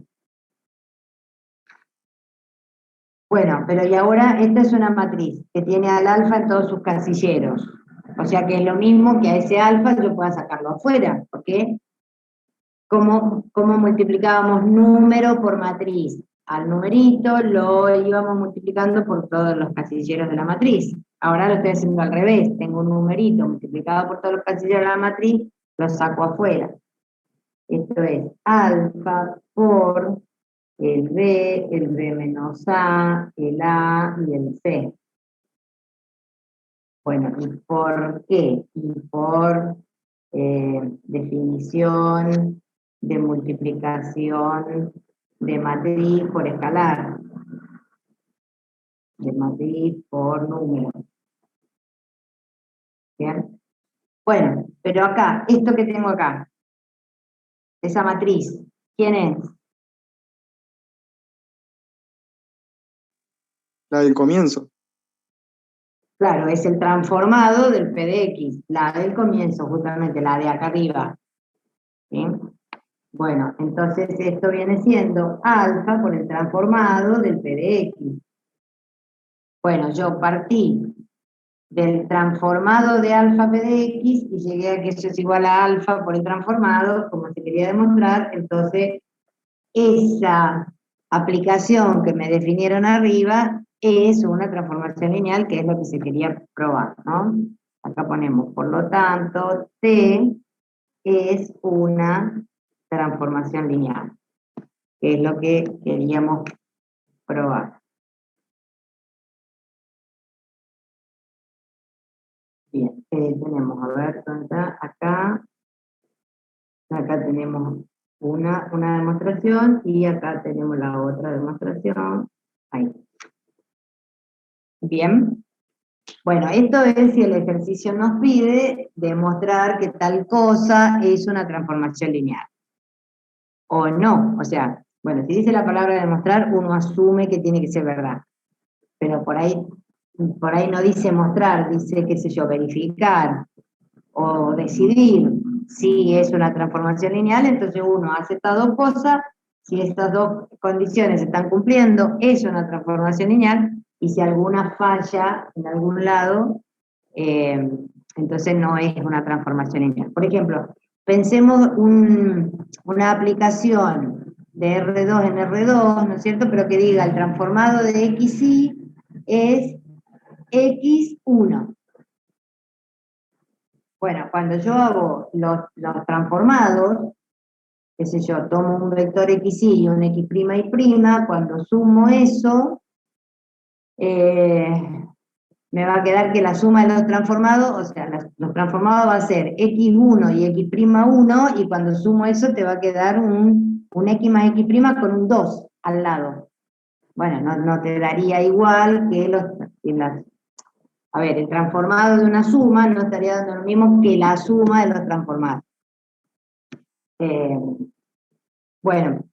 Bueno, pero y ahora esta es una matriz que tiene al alfa en todos sus casilleros. O sea que es lo mismo que a ese alfa yo pueda sacarlo afuera, ¿ok? ¿Cómo multiplicábamos número por matriz? Al numerito lo íbamos multiplicando por todos los casilleros de la matriz. Ahora lo estoy haciendo al revés. Tengo un numerito multiplicado por todos los casilleros de la matriz, lo saco afuera. Esto es alfa por el B menos A, el A y el C. Bueno, ¿y por qué? Y por definición de multiplicación de matriz por escalar, de matriz por número. ¿Bien? Bueno, pero acá, esto que tengo acá, esa matriz, ¿quién es? La del comienzo. Claro, es el transformado del P de X, la del comienzo, justamente, la de acá arriba. ¿Sí? Bueno, entonces esto viene siendo alfa por el transformado del P de X. Bueno, yo partí del transformado de alfa P de X y llegué a que eso es igual a alfa por el transformado, como se quería demostrar, entonces esa aplicación que me definieron arriba es una transformación lineal, que es lo que se quería probar, ¿no? Acá ponemos, por lo tanto, T es una transformación lineal, que es lo que queríamos probar. Bien, tenemos, a ver, ¿dónde está? Acá tenemos una demostración y acá tenemos la otra demostración. Ahí. Bien. Bueno, esto es si el ejercicio nos pide demostrar que tal cosa es una transformación lineal. O no, o sea, bueno, si dice la palabra demostrar, uno asume que tiene que ser verdad. Pero por ahí no dice mostrar, dice, qué sé yo, verificar. o decidir si es una transformación lineal, entonces uno hace estas dos cosas, si estas dos condiciones se están cumpliendo, es una transformación lineal, y si alguna falla en algún lado, entonces no es una transformación lineal. Por ejemplo, pensemos una aplicación de R2 en R2, ¿no es cierto? Pero que diga el transformado de XY es X1. Bueno, cuando yo hago los transformados, qué sé yo, tomo un vector XY y un X' y', cuando sumo eso, me va a quedar que la suma de los transformados, o sea, los transformados va a ser X1 y X'1, y cuando sumo eso te va a quedar un X más X' con un 2 al lado. Bueno, no te daría igual que a ver, el transformado de una suma no estaría dando lo mismo que la suma de los transformados. Bueno,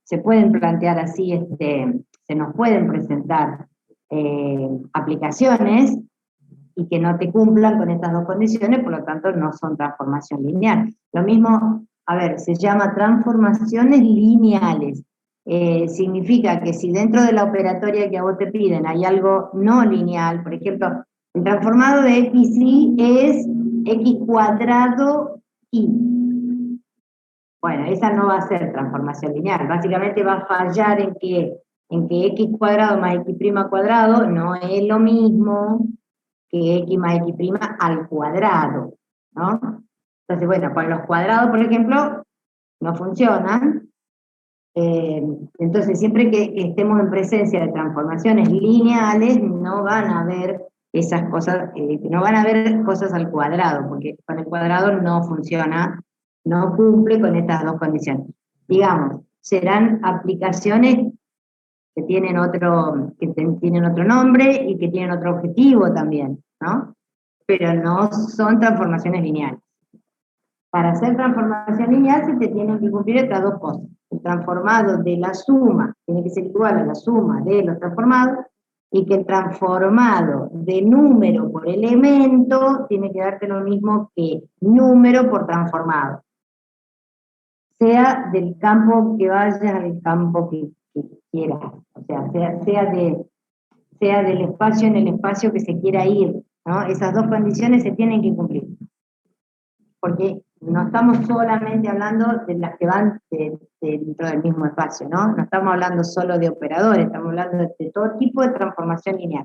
se pueden plantear así, se nos pueden presentar aplicaciones y que no te cumplan con estas dos condiciones, por lo tanto no son transformación lineal. Lo mismo, a ver, se llama transformaciones lineales. Significa que si dentro de la operatoria que a vos te piden hay algo no lineal, por ejemplo, el transformado de XY es X cuadrado Y. Bueno, esa no va a ser transformación lineal, básicamente va a fallar en que X cuadrado más X' cuadrado no es lo mismo que X más X' al cuadrado, ¿no? Entonces, bueno, con los cuadrados, por ejemplo, no funcionan. Entonces, siempre que estemos en presencia de transformaciones lineales, no van a haber esas cosas, no van a haber cosas al cuadrado, porque con el cuadrado no funciona, no cumple con estas dos condiciones. Digamos, serán aplicaciones que tienen otro nombre y que tienen otro objetivo también, ¿no? Pero no son transformaciones lineales. Para hacer transformación lineal se te tienen que cumplir estas dos cosas. El transformado de la suma tiene que ser igual a la suma de los transformados, y que el transformado de número por elemento tiene que darte lo mismo que número por transformado. Sea del campo que vayas al campo que quieras, o sea sea del espacio en el espacio que se quiera ir, ¿no? Esas dos condiciones se tienen que cumplir. Porque no estamos solamente hablando de las que van dentro del mismo espacio, ¿no? No estamos hablando solo de operadores, estamos hablando de todo tipo de transformación lineal.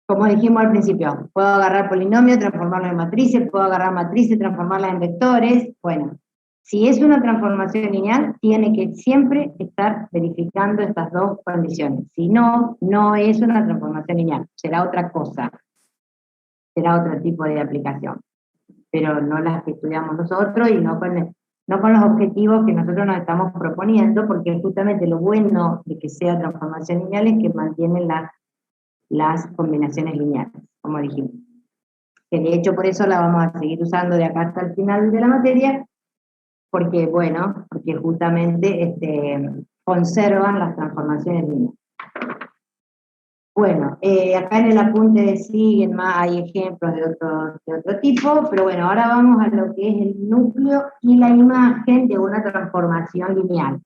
Como dijimos al principio, puedo agarrar polinomios, transformarlos en matrices, puedo agarrar matrices, transformarlas en vectores. Bueno, si es una transformación lineal, tiene que siempre estar verificando estas dos condiciones. Si no, no es una transformación lineal, será otra cosa, será otro tipo de aplicación, pero no las que estudiamos nosotros y no con los objetivos que nosotros nos estamos proponiendo, porque justamente lo bueno de que sea transformación lineal es que mantienen las combinaciones lineales, como dijimos. Que de hecho por eso la vamos a seguir usando de acá hasta el final de la materia, porque bueno, porque justamente conservan las transformaciones lineales. Bueno, acá en el apunte siguen más, hay ejemplos de otro tipo, pero bueno, ahora vamos a lo que es el núcleo y la imagen de una transformación lineal.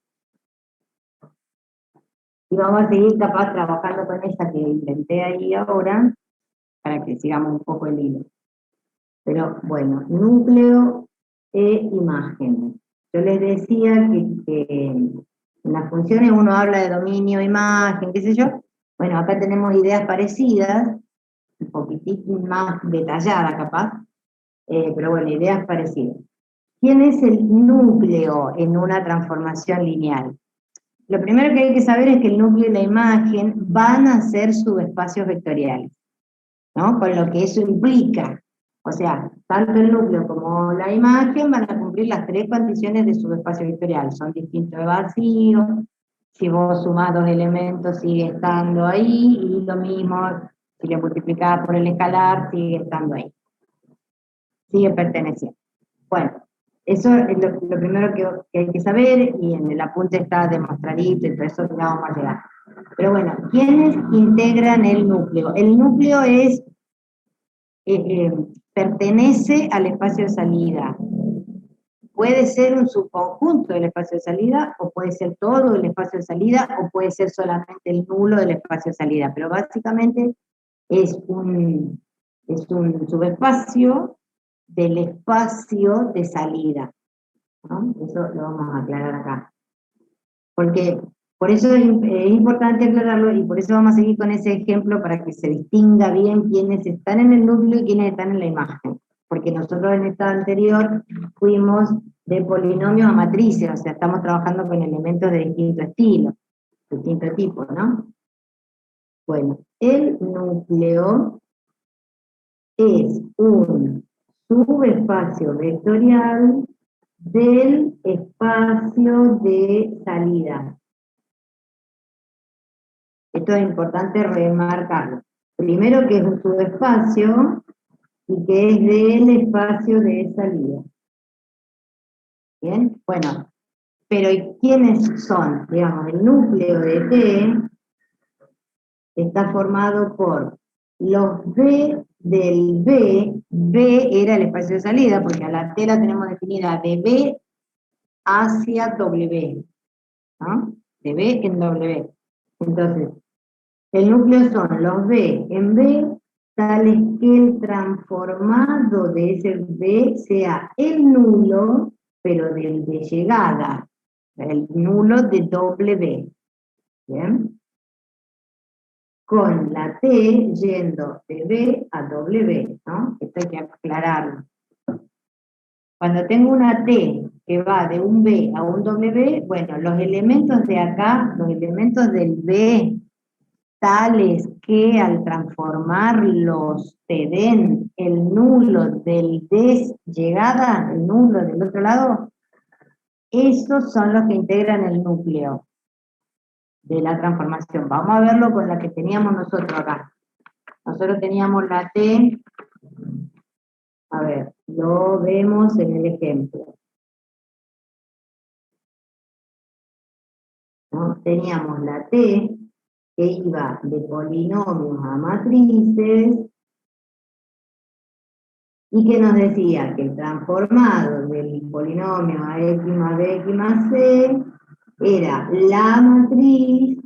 Y vamos a seguir capaz trabajando con esta que inventé ahí ahora, para que sigamos un poco el hilo. Pero bueno, núcleo e imagen. Yo les decía que en las funciones uno habla de dominio, imagen, qué sé yo. Bueno, acá tenemos ideas parecidas, un poquitito más detalladas capaz, pero bueno, ideas parecidas. ¿Quién es el núcleo en una transformación lineal? Lo primero que hay que saber es que el núcleo y la imagen van a ser subespacios vectoriales, ¿no? Con lo que eso implica. O sea, tanto el núcleo como la imagen van a cumplir las tres condiciones de subespacio vectorial. Son distintos de vacío, si vos sumás dos elementos sigue estando ahí, y lo mismo si le multiplicás por el escalar sigue estando ahí. Sigue perteneciendo. Bueno, eso es lo primero que hay que saber, y en el apunte está demostradito y todo eso ya vamos a llegar. Pero bueno, ¿quiénes integran el núcleo? El núcleo es pertenece al espacio de salida. Puede ser un subconjunto del espacio de salida, o puede ser todo el espacio de salida, o puede ser solamente el nulo del espacio de salida, pero básicamente es un subespacio del espacio de salida, ¿no? Eso lo vamos a aclarar acá. Porque por eso es importante aclararlo, y por eso vamos a seguir con ese ejemplo para que se distinga bien quiénes están en el núcleo y quiénes están en la imagen. Porque nosotros en esta anterior fuimos de polinomios a matrices, o sea, estamos trabajando con elementos de distinto estilo, distinto tipo, ¿no? Bueno, el núcleo es un subespacio vectorial del espacio de salida. Esto es importante remarcarlo. Primero que es un subespacio y que es del espacio de salida. ¿Bien? Bueno, pero ¿y quiénes son? Digamos, el núcleo de T está formado por los B del B. B era el espacio de salida, porque a la T la tenemos definida de B hacia W, ¿no? De B en W. Entonces, el núcleo son los B en B, tales que el transformado de ese B sea el nulo, pero del de llegada, el nulo de W. ¿Bien? Con la T yendo de B a W, ¿no? Esto hay que aclararlo. Cuando tengo una T que va de un B a un W, bueno, los elementos de acá, los elementos del B, tales que al transformarlos te den el nulo del desllegada, el nulo del otro lado, esos son los que integran el núcleo de la transformación. Vamos a verlo con la que teníamos nosotros acá. Nosotros teníamos la T, a ver, lo vemos en el ejemplo. ¿No? Teníamos la T que iba de polinomios a matrices y que nos decía que el transformado del polinomio a x más b más c era la matriz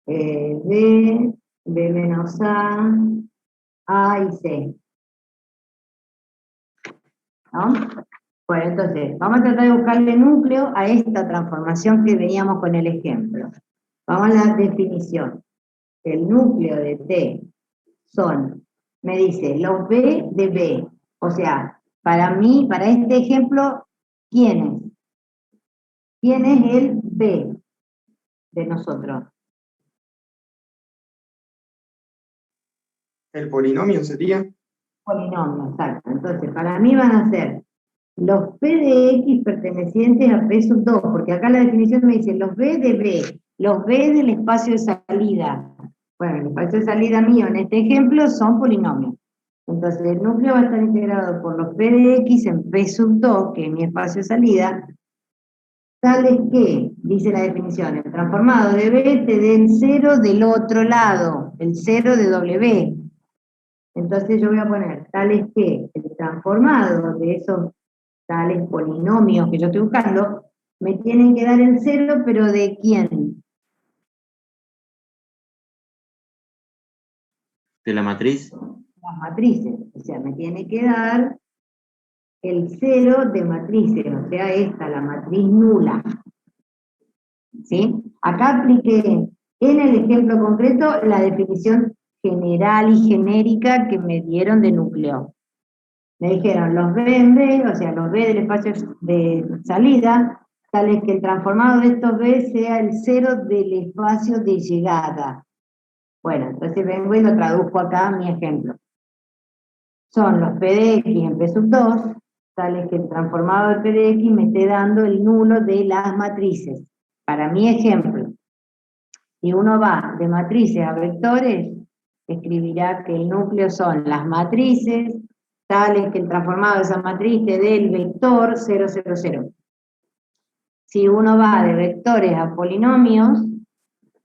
b menos a y c. ¿No? Bueno, entonces, vamos a tratar de buscarle núcleo a esta transformación que veníamos con el ejemplo. Vamos a la definición. El núcleo de T son, me dice, los B de B. O sea, para mí, para este ejemplo, ¿quién es? ¿Quién es el B de nosotros? El polinomio sería. Polinomio, exacto. Entonces, para mí van a ser los P de X pertenecientes a P sub 2, porque acá la definición me dice los B de B, los B del espacio de salida. Bueno, el espacio de salida mío en este ejemplo son polinomios. Entonces el núcleo va a estar integrado por los P de X en P sub 2, que es mi espacio de salida, tales que, dice la definición, el transformado de B te dé el 0 del otro lado, el 0 de W. Entonces yo voy a poner tales que el transformado de esos tales polinomios que yo estoy buscando, me tienen que dar el 0, pero ¿de quién? ¿De la matriz? Las matrices, o sea, me tiene que dar el 0 de matrices, o sea, esta, la matriz nula. ¿Sí? Acá apliqué en el ejemplo concreto la definición general y genérica que me dieron de núcleo. Me dijeron los B en B, o sea, los B del espacio de salida, tales que el transformado de estos B sea el 0 del espacio de llegada. Bueno, entonces vengo y lo traduzco acá a mi ejemplo. Son los P de X en P sub 2, tales que el transformado de P de X me esté dando el nulo de las matrices. Para mi ejemplo, si uno va de matrices a vectores, escribirá que el núcleo son las matrices, tales que el transformado de esa matriz te dé el vector 0, 0, 0. Si uno va de vectores a polinomios,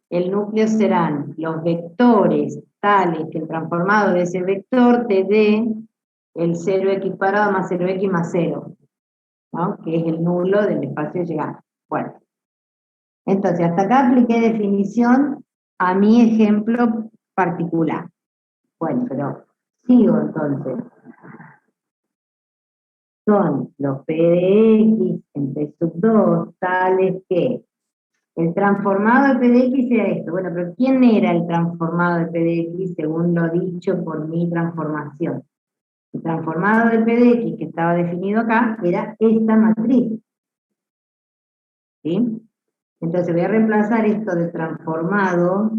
el núcleo serán los vectores tales que el transformado de ese vector te dé el 0x cuadrado más 0x más 0, ¿no? Que es el nulo del espacio llegado. Bueno, entonces hasta acá apliqué definición a mi ejemplo particular. Bueno, pero sigo entonces. Son los P de X en P sub 2 tales que el transformado de P de X sea esto. Bueno, pero ¿quién era el transformado de P de X según lo dicho por mi transformación? El transformado de P de X que estaba definido acá era esta matriz. ¿Sí? Entonces voy a reemplazar esto de transformado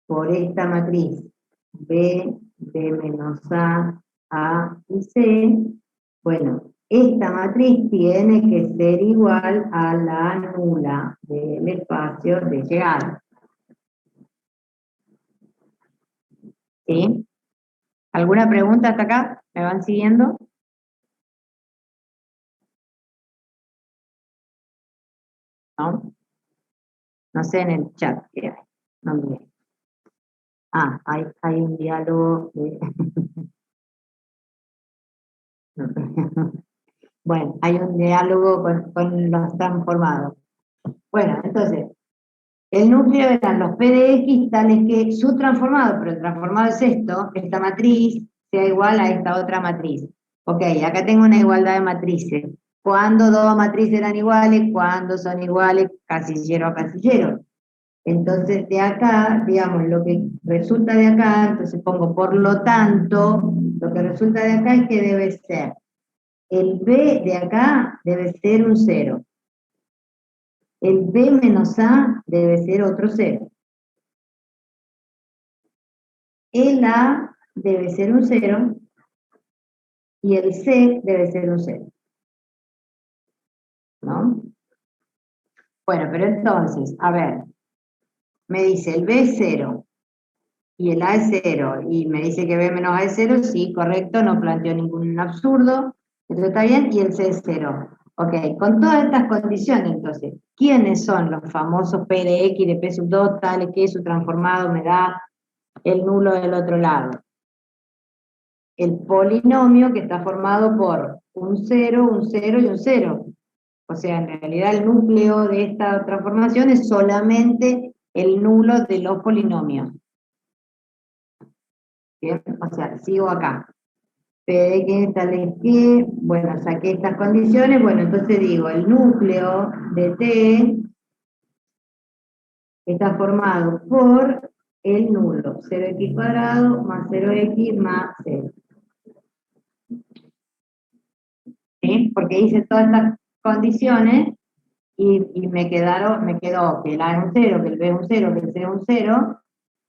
por esta matriz. B menos A y C. Bueno, esta matriz tiene que ser igual a la nula del espacio de llegada. ¿Sí? ¿Alguna pregunta hasta acá? ¿Me van siguiendo? ¿No? No sé en el chat qué hay. No miré. Ah, hay un diálogo. Bueno, hay un diálogo con los transformados. Bueno, entonces, el núcleo eran los P de X tales que su transformado, pero el transformado es esto, esta matriz, sea igual a esta otra matriz. Ok, acá tengo una igualdad de matrices. ¿Cuándo dos matrices eran iguales? ¿Cuándo son iguales casillero a casillero? Entonces, de acá, digamos, lo que resulta de acá, entonces pongo por lo tanto, lo que resulta de acá es que debe ser, el B de acá debe ser un 0. El B menos A debe ser otro 0. El A debe ser un 0 y el C debe ser un 0. ¿No? Bueno, pero entonces, a ver, me dice el B es 0 y el A es 0 y me dice que B menos A es 0, sí, correcto, no planteo ningún absurdo, entonces está bien, y el C es 0. Ok, con todas estas condiciones, entonces, ¿quiénes son los famosos P de X de P sub 2 tales que su transformado me da el nulo del otro lado? El polinomio que está formado por un 0, un 0 y un 0. O sea, en realidad el núcleo de esta transformación es solamente el nulo de los polinomios. ¿Bien? O sea, sigo acá. P de que tal es que, bueno, saqué estas condiciones, bueno, entonces digo, el núcleo de T está formado por el nulo, 0x cuadrado más 0x más 0. ¿Sí? Porque hice todas estas condiciones y me quedó que el A es un 0, que el B es un 0, que el C es un 0,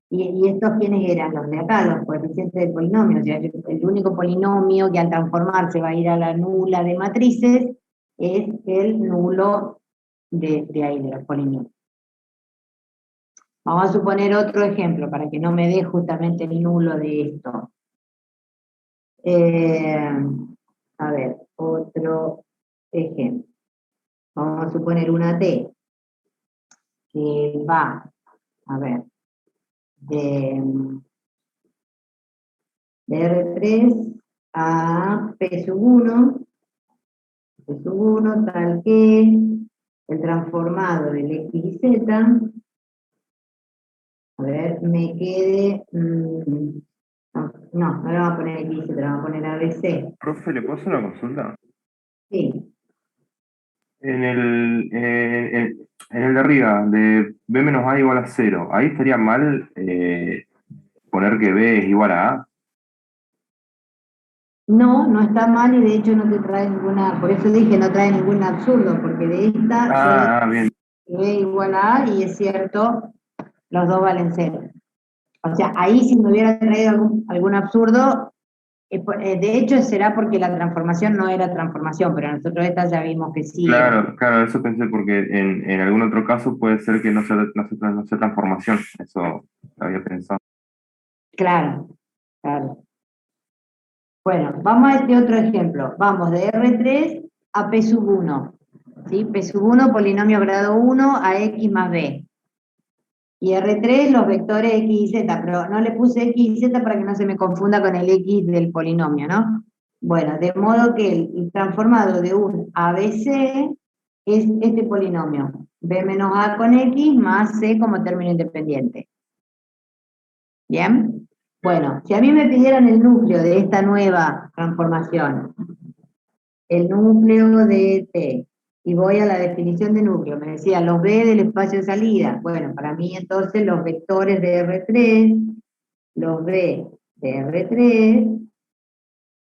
y estos quiénes eran, los de acá, los coeficientes del polinomio, o sea, el único polinomio que al transformarse va a ir a la nula de matrices es el nulo de ahí, de los polinomios. Vamos a suponer otro ejemplo, para que no me dé justamente el nulo de esto. A ver, otro ejemplo. Vamos a suponer una T que va, a ver, de R3 a P sub 1, tal que el transformado del X y Z, a ver, me quede, no le vamos a poner X y Z, le vamos a poner ABC. Profe, ¿le puedo hacer una consulta? Sí, En el de arriba, de B menos A igual a 0, ahí estaría mal poner que B es igual a A. no está mal y de hecho no te trae ninguna, por eso dije no trae ningún absurdo, porque de esta Bien. B igual a A y es cierto, los dos valen 0. O sea, ahí si me hubiera traído algún absurdo, de hecho será porque la transformación no era transformación, pero nosotros esta ya vimos que sí era. Claro, eso pensé porque en algún otro caso puede ser que no sea transformación, eso había pensado. Claro, claro. Bueno, vamos a este otro ejemplo. Vamos de R3 a P sub 1. ¿Sí? P sub 1, polinomio grado 1 a X más B. Y R3 los vectores X y Z, pero no le puse X y Z para que no se me confunda con el X del polinomio, ¿no? Bueno, de modo que el transformado de un ABC es este polinomio, B menos A con X más C como término independiente. ¿Bien? Bueno, si a mí me pidieran el núcleo de esta nueva transformación, el núcleo de T, y voy a la definición de núcleo, me decía los B del espacio de salida. Bueno, para mí entonces los vectores de R3, los B de R3,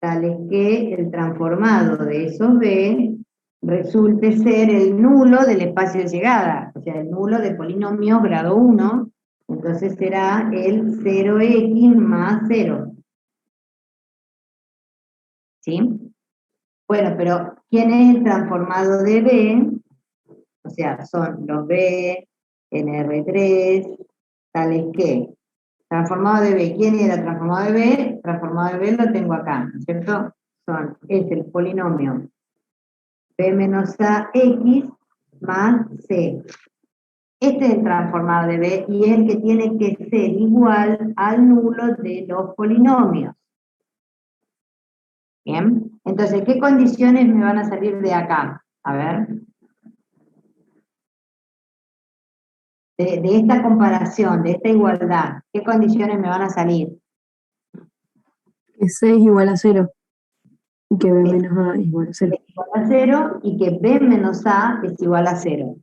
tales que el transformado de esos B resulte ser el nulo del espacio de llegada, o sea, el nulo de polinomio grado 1, entonces será el 0x más 0. ¿Sí? Bueno, pero ¿quién es el transformado de B? O sea, son los B en R3, tales que, transformado de B, ¿quién era transformado de B? Transformado de B lo tengo acá, ¿no es cierto? Es el polinomio B menos AX más C. Este es el transformado de B y es el que tiene que ser igual al nulo de los polinomios. Bien, entonces, ¿qué condiciones me van a salir de acá? A ver. De esta comparación, de esta igualdad, ¿qué condiciones me van a salir? Que C es igual a 0 y que B menos A es igual a 0. Es igual a 0 y que B menos A es igual a 0.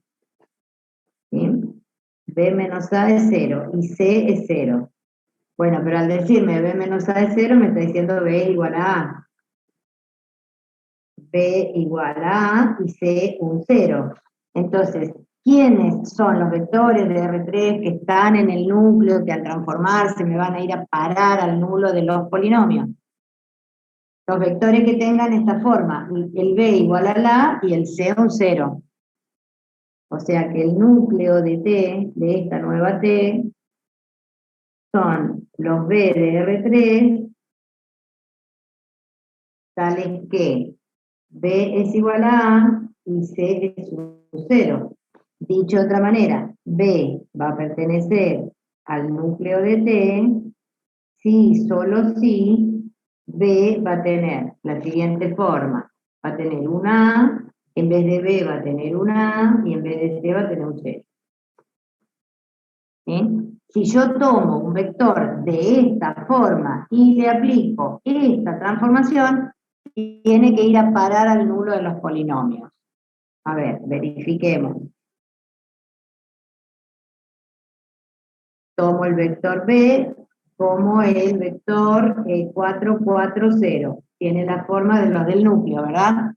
¿Sí? B menos A es 0 y C es 0. Bueno, pero al decirme B menos A es 0, me está diciendo B igual a A. B igual a A y C un 0. Entonces, ¿quiénes son los vectores de R3 que están en el núcleo que al transformarse me van a ir a parar al nulo de los polinomios? Los vectores que tengan esta forma, el B igual a la y el C un 0. O sea que el núcleo de T, de esta nueva T, son los B de R3, tales que B es igual a A y C es un 0. Dicho de otra manera, B va a pertenecer al núcleo de T si, solo si, B va a tener la siguiente forma. Va a tener una A, en vez de B va a tener una A y en vez de C va a tener un 0. ¿Sí? Si yo tomo un vector de esta forma y le aplico esta transformación, tiene que ir a parar al nulo de los polinomios. A ver, verifiquemos. Tomo el vector B como el vector 4, 4, 0. Tiene la forma de los del núcleo, ¿verdad?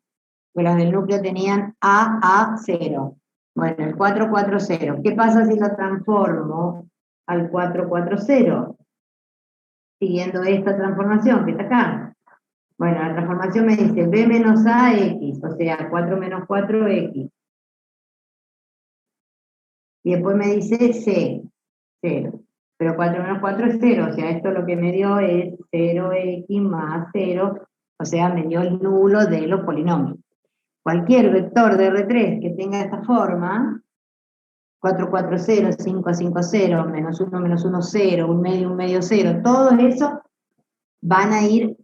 Porque los del núcleo tenían A, 0. Bueno, el 4, 4, 0. ¿Qué pasa si lo transformo al 4, 4, 0? Siguiendo esta transformación que está acá. Bueno, la transformación me dice B menos A, X, o sea, 4 menos 4, X. Y después me dice C, 0. Pero 4 menos 4 es 0, o sea, esto lo que me dio es 0x más 0, o sea, me dio el nulo de los polinomios. Cualquier vector de R3 que tenga esta forma, 4, 4, 0, 5, 5, 0, menos 1, 0, un medio, 0, todo eso van a ir,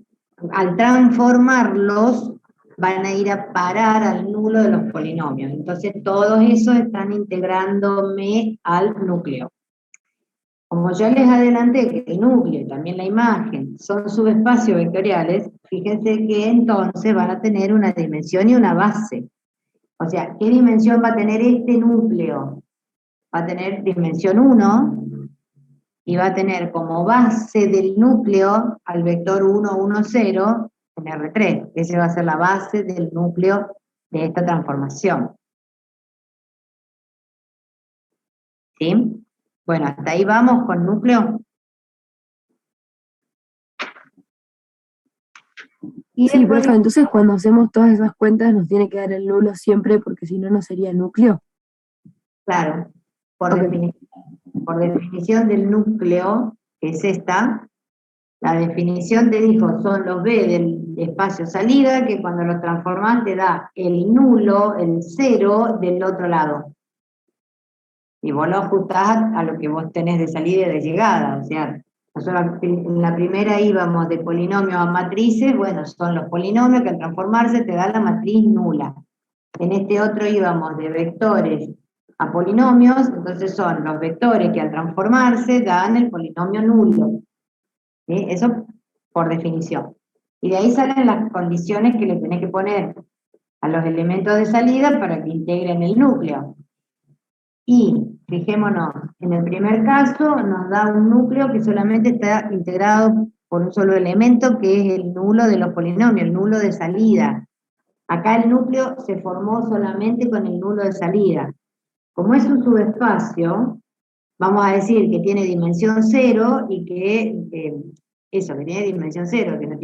al transformarlos, van a ir a parar al nulo de los polinomios. Entonces, todos esos están integrándome al núcleo. Como ya les adelanté que el núcleo y también la imagen son subespacios vectoriales, fíjense que entonces van a tener una dimensión y una base. O sea, ¿qué dimensión va a tener este núcleo? Va a tener dimensión 1 y va a tener como base del núcleo al vector 1, 1, 0 en R3. Ese va a ser la base del núcleo de esta transformación. ¿Sí? Bueno, hasta ahí vamos con núcleo. Y Sí, después, profe, entonces cuando hacemos todas esas cuentas nos tiene que dar el nulo siempre porque si no, no sería núcleo. claro, por Ok. definición del núcleo, que es esta, la definición te dijo, son los B del espacio salida, que cuando lo transformas te da el nulo, el 0 del otro lado. y vos lo ajustás a lo que vos tenés de salida y de llegada, o sea, nosotros en la primera íbamos de polinomios a matrices, bueno, son los polinomios que al transformarse te da la matriz nula. En este otro íbamos de vectores a polinomios, entonces son los vectores que al transformarse dan el polinomio nulo. ¿Sí? Eso por definición. Y de ahí salen las condiciones que le tenés que poner a los elementos de salida para que integren el núcleo. Y, fijémonos, en el primer caso nos da un núcleo que solamente está integrado por un solo elemento, que es el nulo de los polinomios, el nulo de salida. Acá el núcleo se formó solamente con el nulo de salida. Como es un subespacio, vamos a decir que tiene dimensión 0 y que tiene dimensión 0, que no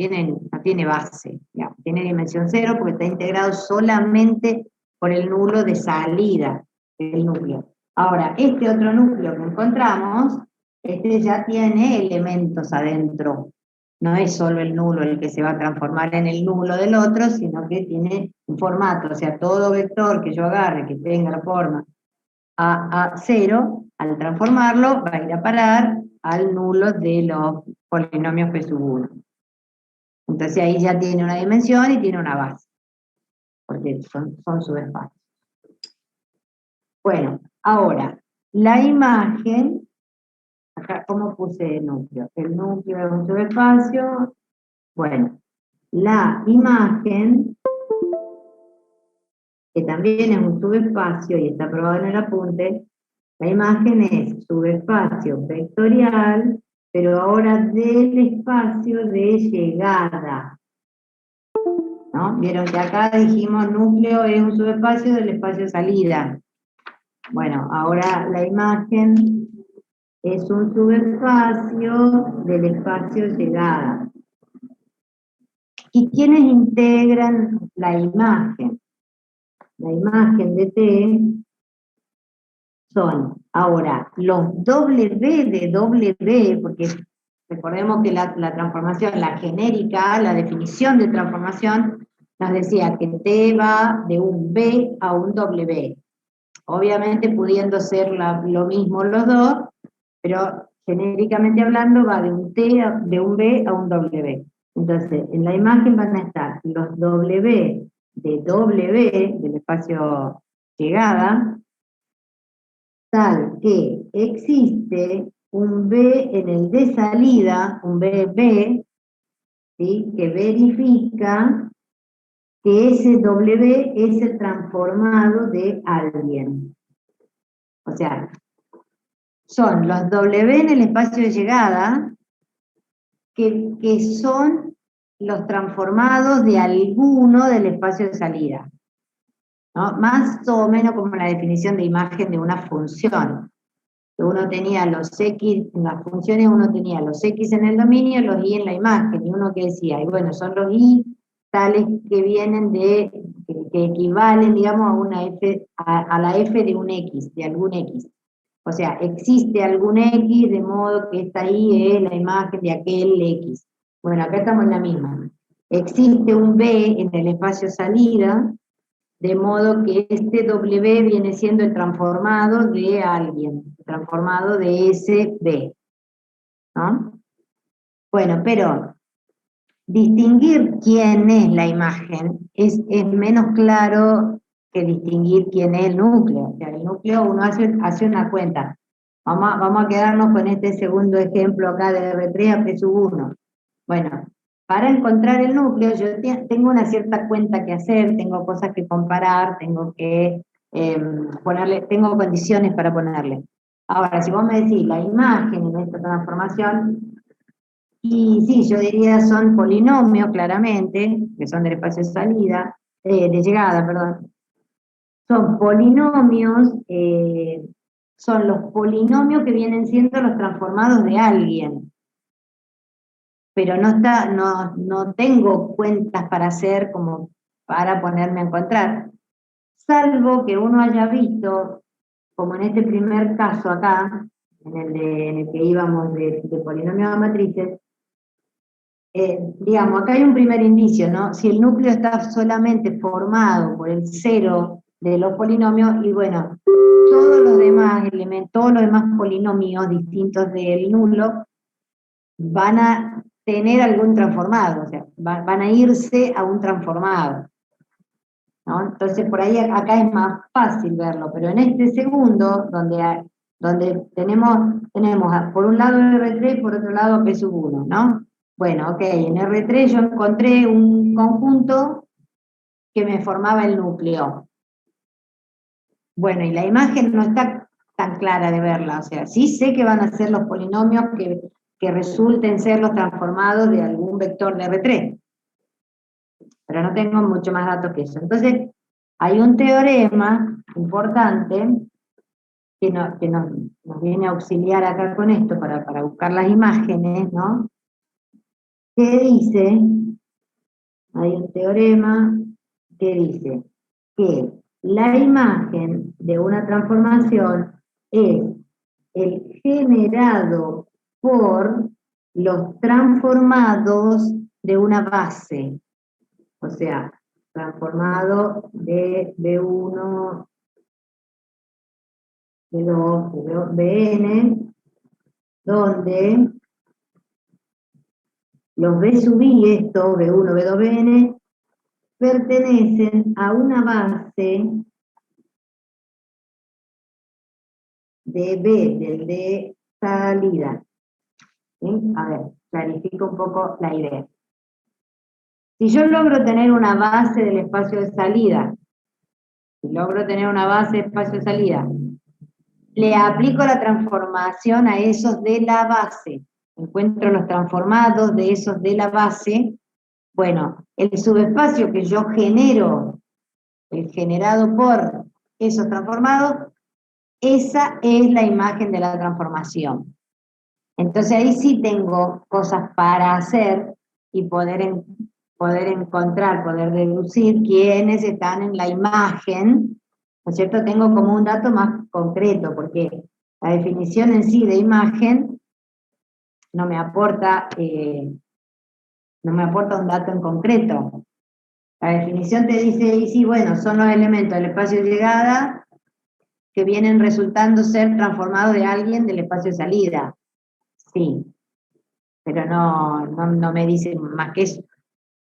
tiene base. Ya, tiene dimensión 0 porque está integrado solamente por el nulo de salida del núcleo. Ahora, este otro núcleo que encontramos, este ya tiene elementos adentro. No es solo el nulo el que se va a transformar en el nulo del otro, sino que tiene un formato, o sea, todo vector que yo agarre, que tenga la forma a 0, al transformarlo, va a ir a parar al nulo de los polinomios P1. Entonces ahí ya tiene una dimensión y tiene una base, porque son subespacios. Bueno, ahora, la imagen, acá, ¿cómo puse el núcleo? El núcleo es un subespacio. Bueno, la imagen, que también es un subespacio y está probado en el apunte, la imagen es subespacio vectorial, pero ahora del espacio de llegada. ¿No? Vieron que acá dijimos núcleo es un subespacio del espacio de salida. Bueno, ahora la imagen es un subespacio del espacio de llegada. ¿Y quiénes integran la imagen? La imagen de T son ahora los W de W, porque recordemos que la transformación, la genérica, la definición de transformación, nos decía que T va de un B a un W. Obviamente pudiendo ser lo mismo los dos, pero genéricamente hablando va de un B a un W. Entonces, en la imagen van a estar los W de W, del espacio llegada, tal que existe un B en el de salida, un BB, ¿sí? Que verifica que ese W es el transformado de alguien. O sea, son los W en el espacio de llegada que son los transformados de alguno del espacio de salida, ¿no? Más o menos como la definición de imagen de una función. Que uno tenía los X, en las funciones uno tenía los X en el dominio, los Y en la imagen, y uno que decía, y bueno, son los Y tales que vienen que equivalen, digamos, a una F, a la F de un X, de algún X. O sea, existe algún X, de modo que esta Y es la imagen de aquel X. Bueno, acá estamos en la misma. Existe un B en el espacio salida, de modo que este W viene siendo el transformado de alguien, el transformado de ese B, ¿no? Bueno, pero distinguir quién es la imagen es menos claro que distinguir quién es el núcleo. O sea, el núcleo uno hace una cuenta. Vamos a quedarnos con este segundo ejemplo acá de R3 a P1. Bueno, para encontrar el núcleo yo tengo una cierta cuenta que hacer, tengo cosas que comparar, tengo que tengo condiciones para ponerle. Ahora, si vos me decís la imagen en esta transformación, y sí, yo diría son polinomios claramente, que son del espacio de salida, de llegada, perdón. Son polinomios, son los polinomios que vienen siendo los transformados de alguien. Pero no tengo cuentas para hacer como para ponerme a encontrar, salvo que uno haya visto, como en este primer caso acá, en el que íbamos de polinomios a matrices, digamos, acá hay un primer indicio, ¿no? Si el núcleo está solamente formado por el 0 de los polinomios, y bueno, todos los demás elementos, todos los demás polinomios distintos del nulo van a tener algún transformado, o sea, van a irse a un transformado, ¿no? Entonces por ahí acá es más fácil verlo, pero en este segundo, donde tenemos por un lado R3 y por otro lado P1, ¿no? Bueno, ok, en R3 yo encontré un conjunto que me formaba el núcleo. Bueno, y la imagen no está tan clara de verla, o sea, sí sé que van a ser los polinomios que resulten ser los transformados de algún vector de R3, pero no tengo mucho más datos que eso. Entonces, hay un teorema importante que nos viene a auxiliar acá con esto para buscar las imágenes, ¿no? Que dice, hay un teorema que dice que la imagen de una transformación es el generado por los transformados de una base, o sea, transformado de B1, B2, Bn, donde los B sub i, esto, B1, B2, Bn, pertenecen a una base de B, del de salida. ¿Sí? A ver, clarifico un poco la idea. Si yo logro tener una base del espacio de salida, le aplico la transformación a esos de la base, encuentro los transformados de esos de la base, bueno, el subespacio que yo genero, el generado por esos transformados, esa es la imagen de la transformación. Entonces ahí sí tengo cosas para hacer y poder encontrar, poder deducir quiénes están en la imagen, ¿no es cierto? Tengo como un dato más concreto, porque la definición en sí de imagen no me aporta un dato en concreto. La definición te dice, y sí, bueno, son los elementos del espacio de llegada que vienen resultando ser transformados de alguien del espacio de salida. Sí, pero no me dice más que eso,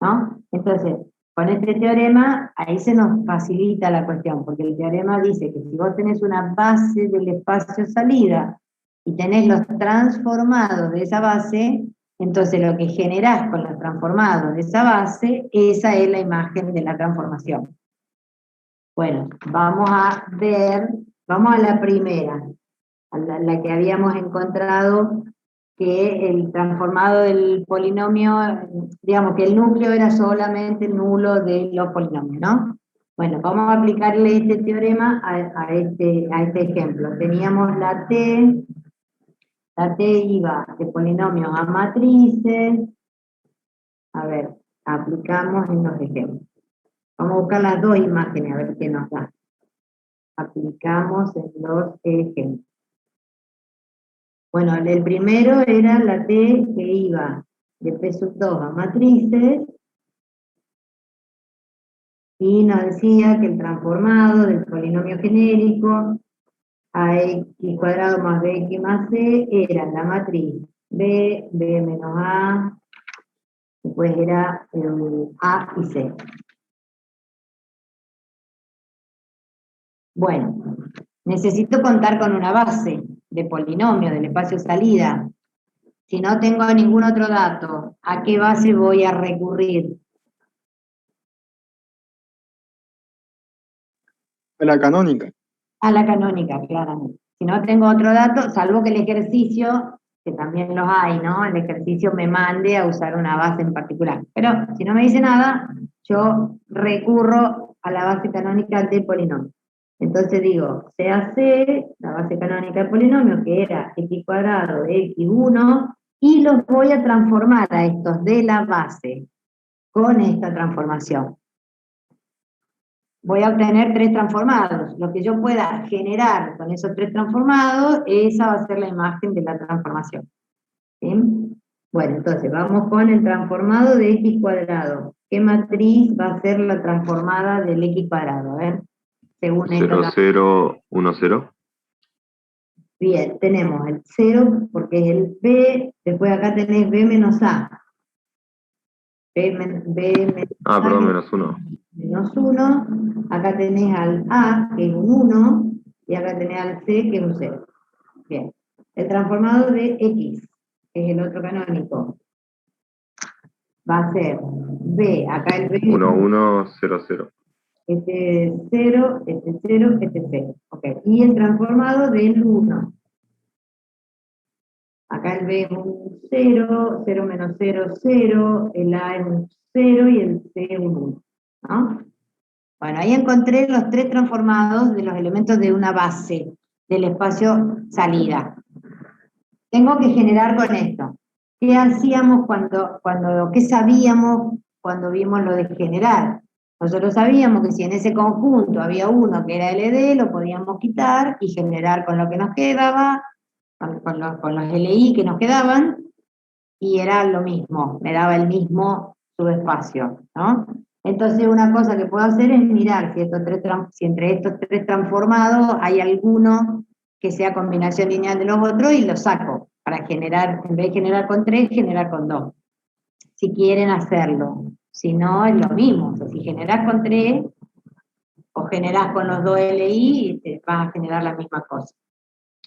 ¿no? Entonces, con este teorema, ahí se nos facilita la cuestión, porque el teorema dice que si vos tenés una base del espacio salida y tenés los transformados de esa base, entonces lo que generás con los transformados de esa base, esa es la imagen de la transformación. Bueno, vamos a la primera, a la que habíamos encontrado, que el transformado del polinomio, digamos que el núcleo era solamente nulo de los polinomios, ¿no? Bueno, vamos a aplicarle este teorema a este ejemplo. Teníamos la T iba de polinomios a matrices. A ver, aplicamos en los ejemplos. Vamos a buscar las dos imágenes a ver qué nos da. Aplicamos en los ejemplos. Bueno, el primero era la T que iba de P2 a matrices, y nos decía que el transformado del polinomio genérico ax² más bx más c era la matriz b menos a, después era a y c. Bueno, necesito contar con una base de polinomio del espacio de salida. Si no tengo ningún otro dato, ¿a qué base voy a recurrir? A la canónica. A la canónica, claramente. Si no tengo otro dato, salvo que el ejercicio, que también los hay, ¿no? El ejercicio me mande a usar una base en particular. Pero si no me dice nada, yo recurro a la base canónica de polinomio. Entonces digo, CAC, la base canónica de polinomio, que era x² de x1, y los voy a transformar a estos de la base con esta transformación. Voy a obtener 3 transformados. Lo que yo pueda generar con esos 3 transformados, esa va a ser la imagen de la transformación. ¿Sí? Bueno, entonces vamos con el transformado de x². ¿Qué matriz va a ser la transformada del x²? A ver. según 0, esto. 0, 1, 0. Bien, tenemos el 0 porque es el B, después acá tenés B menos A. B menos A, Perdón, que menos 1. menos 1, acá tenés al A, que es un 1, y acá tenés al C, que es un 0. Bien, el transformado de X, que es el otro canónico, va a ser B, acá el B, 1, 1, 0, 0. este es 0, este es 0, este es 0. Okay. Y el transformado del 1. Acá el B es un 0, 0 menos 0, 0, el A es un 0 y el C es un 1, ¿no? Bueno, ahí encontré los tres transformados de los elementos de una base del espacio salida. Tengo que generar con esto. ¿Qué hacíamos qué sabíamos cuando vimos lo de generar? Nosotros sabíamos que si en ese conjunto había uno que era LD, lo podíamos quitar y generar con lo que nos quedaba, con los LI que nos quedaban, y era lo mismo, me daba el mismo subespacio, ¿no? Entonces una cosa que puedo hacer es mirar si entre estos tres transformados hay alguno que sea combinación lineal de los otros y lo saco para generar, en vez de generar con 3, generar con 2. Si quieren hacerlo. Si no, es lo mismo. O sea, si generás con 3 o generás con los 2 LI, te vas a generar la misma cosa.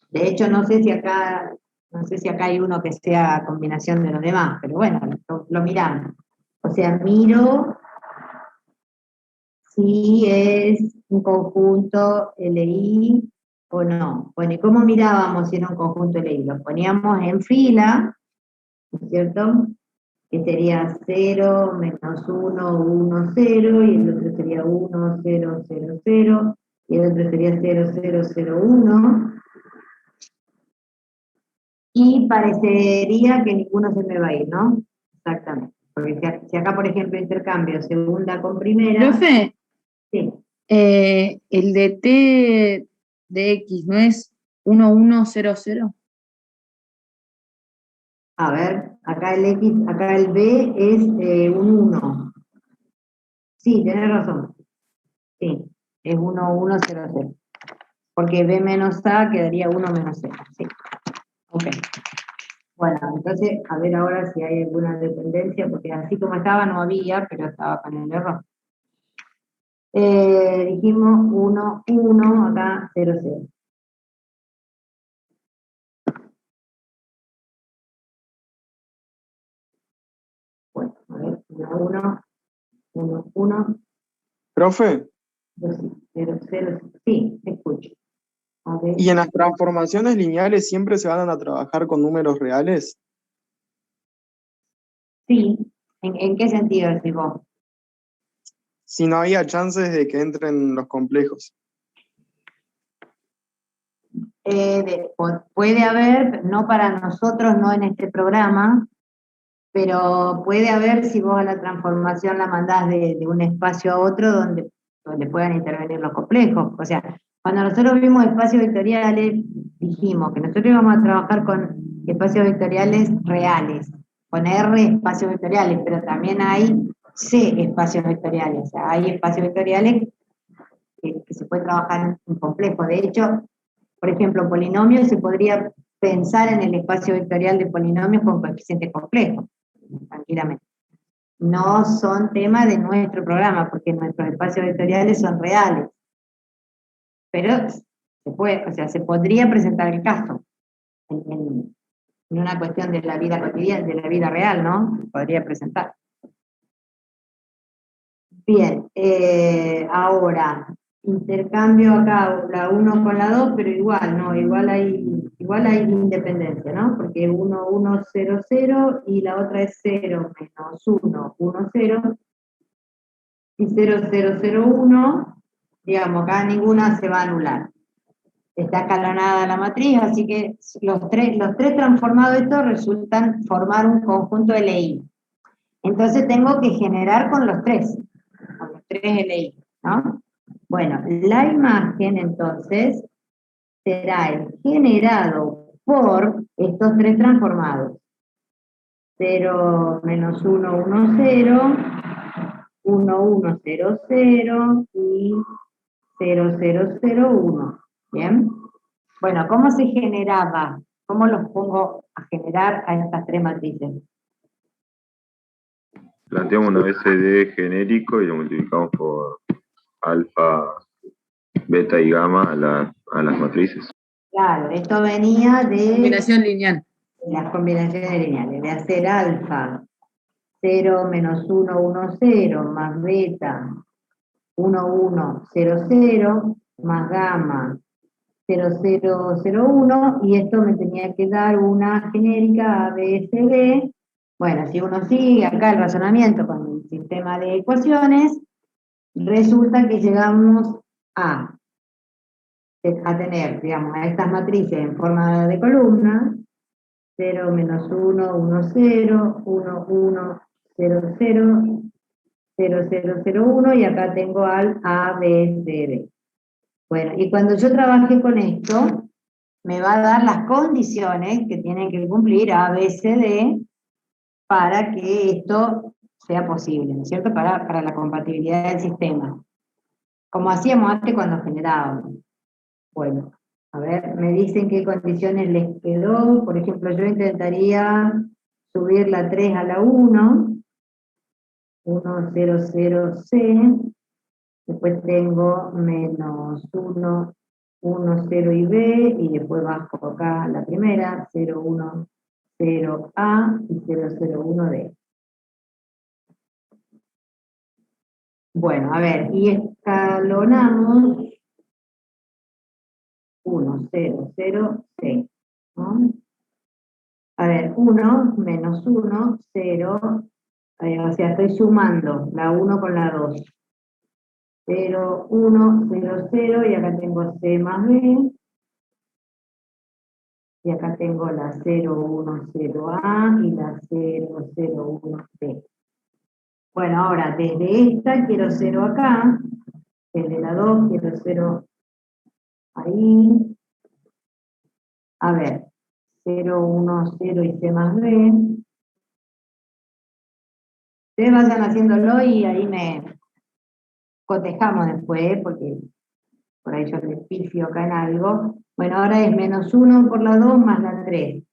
De hecho, no sé si acá hay uno que sea combinación de los demás, pero bueno, lo miramos. O sea, miro si es un conjunto LI o no. Bueno, ¿y cómo mirábamos si era un conjunto LI? Lo poníamos en fila, ¿no es cierto? Que sería 0, menos 1, 1, 0, y el otro sería 1, 0, 0, 0, y el otro sería 0, 0, 0, 1. Y parecería que ninguno se me va a ir, ¿no? Exactamente. Porque si acá, por ejemplo, intercambio segunda con primera. Profe, Sí. el de T de X, ¿no es 1100? A ver, acá el X, acá el B es un 1. Sí, tenés razón. Sí, es 1, 1, 0, 0. Porque B menos A quedaría 1 menos 0. Sí. Ok. Bueno, entonces, a ver ahora si hay alguna dependencia, porque así como estaba no había, pero estaba con el error. Dijimos 1, 1, acá 0, 0. Bueno, a ver, 1, 1, 1, Profe, 0, 0, sí, te escucho. A ver, ¿y en las transformaciones lineales siempre se van a trabajar con números reales? sí, ¿en qué sentido decís vos? Si no había chances de que entren los complejos. Puede haber, no para nosotros, no en este programa, pero puede haber si vos a la transformación la mandás de un espacio a otro donde puedan intervenir los complejos. O sea, cuando nosotros vimos espacios vectoriales, dijimos que nosotros íbamos a trabajar con espacios vectoriales reales, con R espacios vectoriales, pero también hay C espacios vectoriales. O sea, hay espacios vectoriales que se puede trabajar en complejo. De hecho, por ejemplo, polinomios se podría pensar en el espacio vectorial de polinomios con coeficientes complejos, tranquilamente. No son tema de nuestro programa, porque nuestros espacios vectoriales son reales. Pero se podría presentar el caso en una cuestión de la vida cotidiana, de la vida real, ¿no? Se podría presentar. Bien, ahora, intercambio acá la 1 con la 2, pero igual, ¿no? Igual hay independencia, ¿no? Porque 1, 1, 0, 0, y la otra es 0 menos 1, 1, 0, y 0, 0, 0, 1, digamos, acá ninguna se va a anular. Está escalonada la matriz, así que los tres transformados estos resultan formar un conjunto LI. Entonces tengo que generar con los tres LI, ¿no? Bueno, la imagen entonces será el generado por estos tres transformados. 0, menos 1, 1, 0, 1, 1, 0, 0 y 1. ¿Bien? Bueno, ¿cómo se generaba? ¿Cómo los pongo a generar a estas tres matrices? Planteamos una BCD genérico y lo multiplicamos por alfa, beta y gamma a las matrices. Claro, esto venía de Combinación lineal. las combinaciones lineales, de hacer alfa 0, menos 1, 1, 0, más beta 1, 1, 0, 0, más gamma 0, 0, 0, 1, y esto me tenía que dar una genérica ABCD. Bueno, si uno sigue acá el razonamiento con el sistema de ecuaciones, resulta que llegamos a tener, digamos, a estas matrices en forma de columna, 0, menos 1, 1, 0, 1, 1, 0, 0, 0, 0, 0, 1, y acá tengo al A, B, C, D. Bueno, y cuando yo trabaje con esto, me va a dar las condiciones que tienen que cumplir A, B, C, D para que esto sea posible, ¿no es cierto? Para la compatibilidad del sistema. Como hacíamos antes cuando generábamos. Bueno, a ver, me dicen qué condiciones les quedó. Por ejemplo, yo intentaría subir la 3 a la 1, 1, 0, 0, C. Después tengo menos 1, 1, 0 y B, y después bajo acá la primera, 0, 1, 0, A, y 0, 0, 1, D. Bueno, a ver, y escalonamos 1, 0, 0, C, ¿no? A ver, 1, menos 1, 0, o sea, estoy sumando la 1 con la 2. 0, 1, 0, 0, y acá tengo C más B, y acá tengo la 0, 1, 0A, y la 0, 0, 1, B. Bueno, ahora, desde esta quiero 0 acá, desde la 2 quiero 0 ahí. A ver, 0, 1, 0 y C más B. Ustedes vayan haciéndolo y ahí me cotejamos después, porque por ahí yo les pifio acá en algo. Bueno, ahora es menos 1 por la 2 más la 3,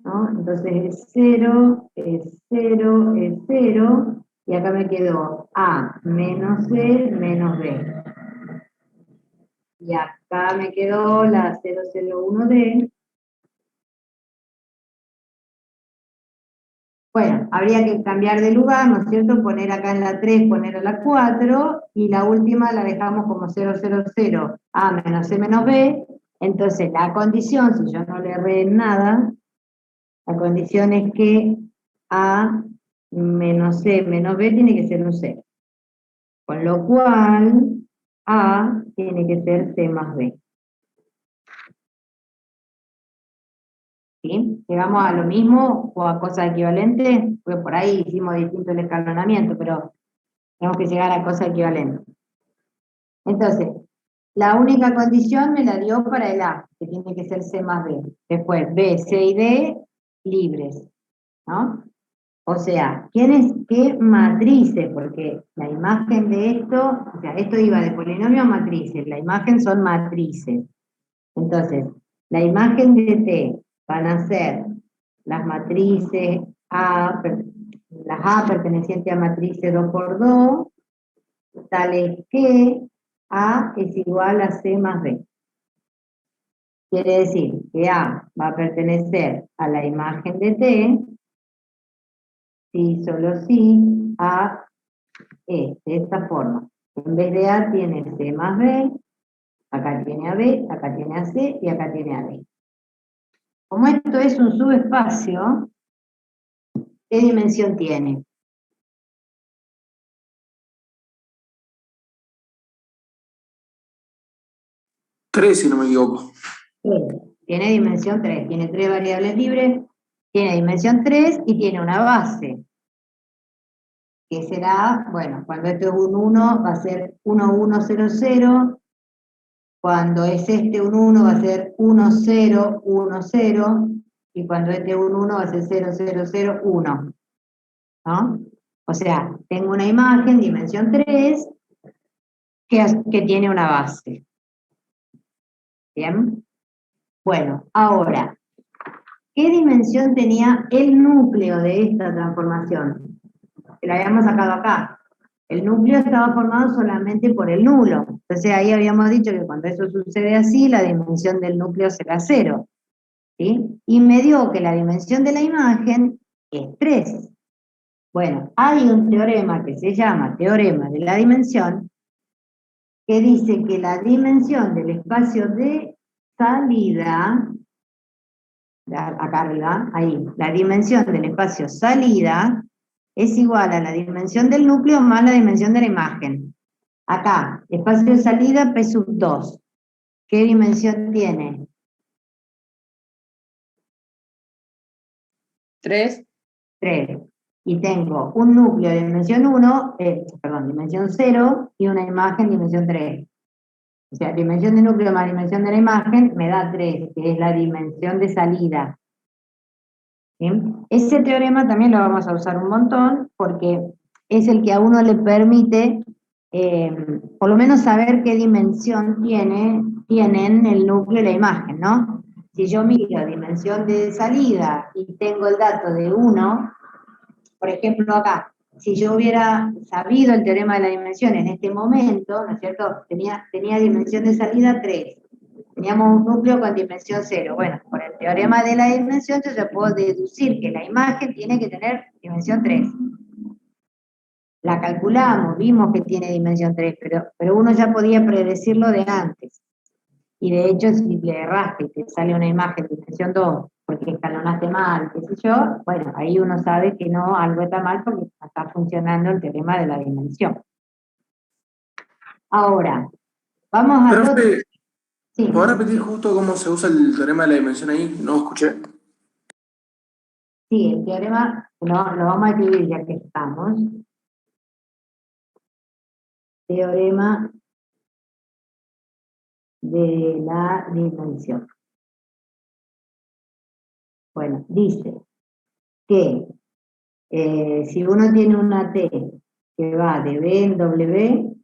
¿no? Entonces es 0, es 0, es 0, y acá me quedó A menos C menos B. Y acá me quedó la 001D. Bueno, habría que cambiar de lugar, ¿no es cierto? Poner acá en la 3, poner a la 4, y la última la dejamos como 000, A menos C menos B. Entonces la condición, si yo no le erré en nada, la condición es que A menos C menos B tiene que ser un 0. Con lo cual, A tiene que ser C más B. ¿Sí? ¿Llegamos a lo mismo o a cosas equivalentes? Porque por ahí hicimos distinto el escalonamiento, pero tenemos que llegar a cosas equivalentes. Entonces, la única condición me la dio para el A, que tiene que ser C más B. Después, B, C y D, libres, ¿no? O sea, ¿qué matrices? Porque la imagen de esto, o sea, esto iba de polinomio a matrices, la imagen son matrices. Entonces, la imagen de T van a ser las matrices A, las A pertenecientes a matrices 2 por 2, tales que A es igual a C más B. Quiere decir que A va a pertenecer a la imagen de T, si solo si A es de esta forma. En vez de A tiene C más B, acá tiene a B, acá tiene a C y acá tiene a D. Como esto es un subespacio, ¿qué dimensión tiene? Tres, si no me equivoco. Tiene dimensión 3, tiene 3 variables libres, tiene dimensión 3 y tiene una base, que será, bueno, cuando esto es un 1 va a ser 1, 1, 0, 0, cuando es este un 1 va a ser 1, 0, 1, 0, y cuando este es un 1 va a ser 0, 0, 0, 1, ¿no? O sea, tengo una imagen, dimensión 3, que tiene una base. ¿Bien? Bueno, ahora, ¿qué dimensión tenía el núcleo de esta transformación? Que la habíamos sacado acá. El núcleo estaba formado solamente por el nulo. Entonces ahí habíamos dicho que cuando eso sucede así, la dimensión del núcleo será 0. ¿Sí? Y me dio que la dimensión de la imagen es 3. Bueno, hay un teorema que se llama teorema de la dimensión, que dice que la dimensión del espacio de salida, acá arriba, ahí, la dimensión del espacio salida es igual a la dimensión del núcleo más la dimensión de la imagen. Acá, espacio de salida P sub 2. ¿Qué dimensión tiene? 3. 3. Y tengo un núcleo de dimensión 1, dimensión 0, y una imagen dimensión 3. O sea, dimensión de núcleo más dimensión de la imagen me da 3, que es la dimensión de salida. ¿Sí? Ese teorema también lo vamos a usar un montón, porque es el que a uno le permite, por lo menos saber qué dimensión tienen el núcleo y la imagen, ¿no? Si yo miro dimensión de salida y tengo el dato de 1, por ejemplo acá, si yo hubiera sabido el teorema de la dimensión en este momento, ¿no es cierto? Tenía dimensión de salida 3. Teníamos un núcleo con dimensión 0. Bueno, por el teorema de la dimensión yo ya puedo deducir que la imagen tiene que tener dimensión 3. La calculamos, vimos que tiene dimensión 3, pero uno ya podía predecirlo de antes. Y de hecho, si le erraste y te sale una imagen de dimensión 2, porque escalonaste mal, qué sé yo, bueno, ahí uno sabe que no, algo está mal porque está funcionando el teorema de la dimensión. Ahora, vamos a... Profe, Sí. ¿podés repetir justo cómo se usa el teorema de la dimensión ahí? No escuché. Sí, el teorema lo vamos a escribir ya que estamos. Teorema de la dimensión. Bueno, dice que si uno tiene una T que va de B en W,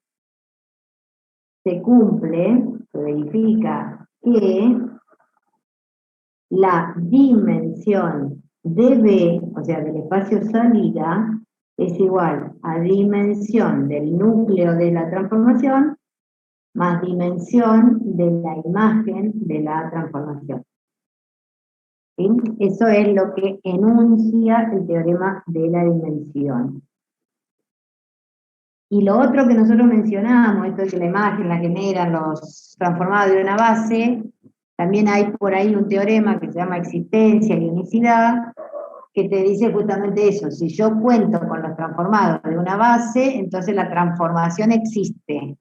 se cumple, se verifica que la dimensión de B, o sea, del espacio salida, es igual a dimensión del núcleo de la transformación más dimensión de la imagen de la transformación. ¿Sí? Eso es lo que enuncia el teorema de la dimensión. Y lo otro que nosotros mencionamos, esto de que la imagen la generan los transformados de una base, también hay por ahí un teorema que se llama existencia y unicidad, que te dice justamente eso: si yo cuento con los transformados de una base, entonces la transformación existe,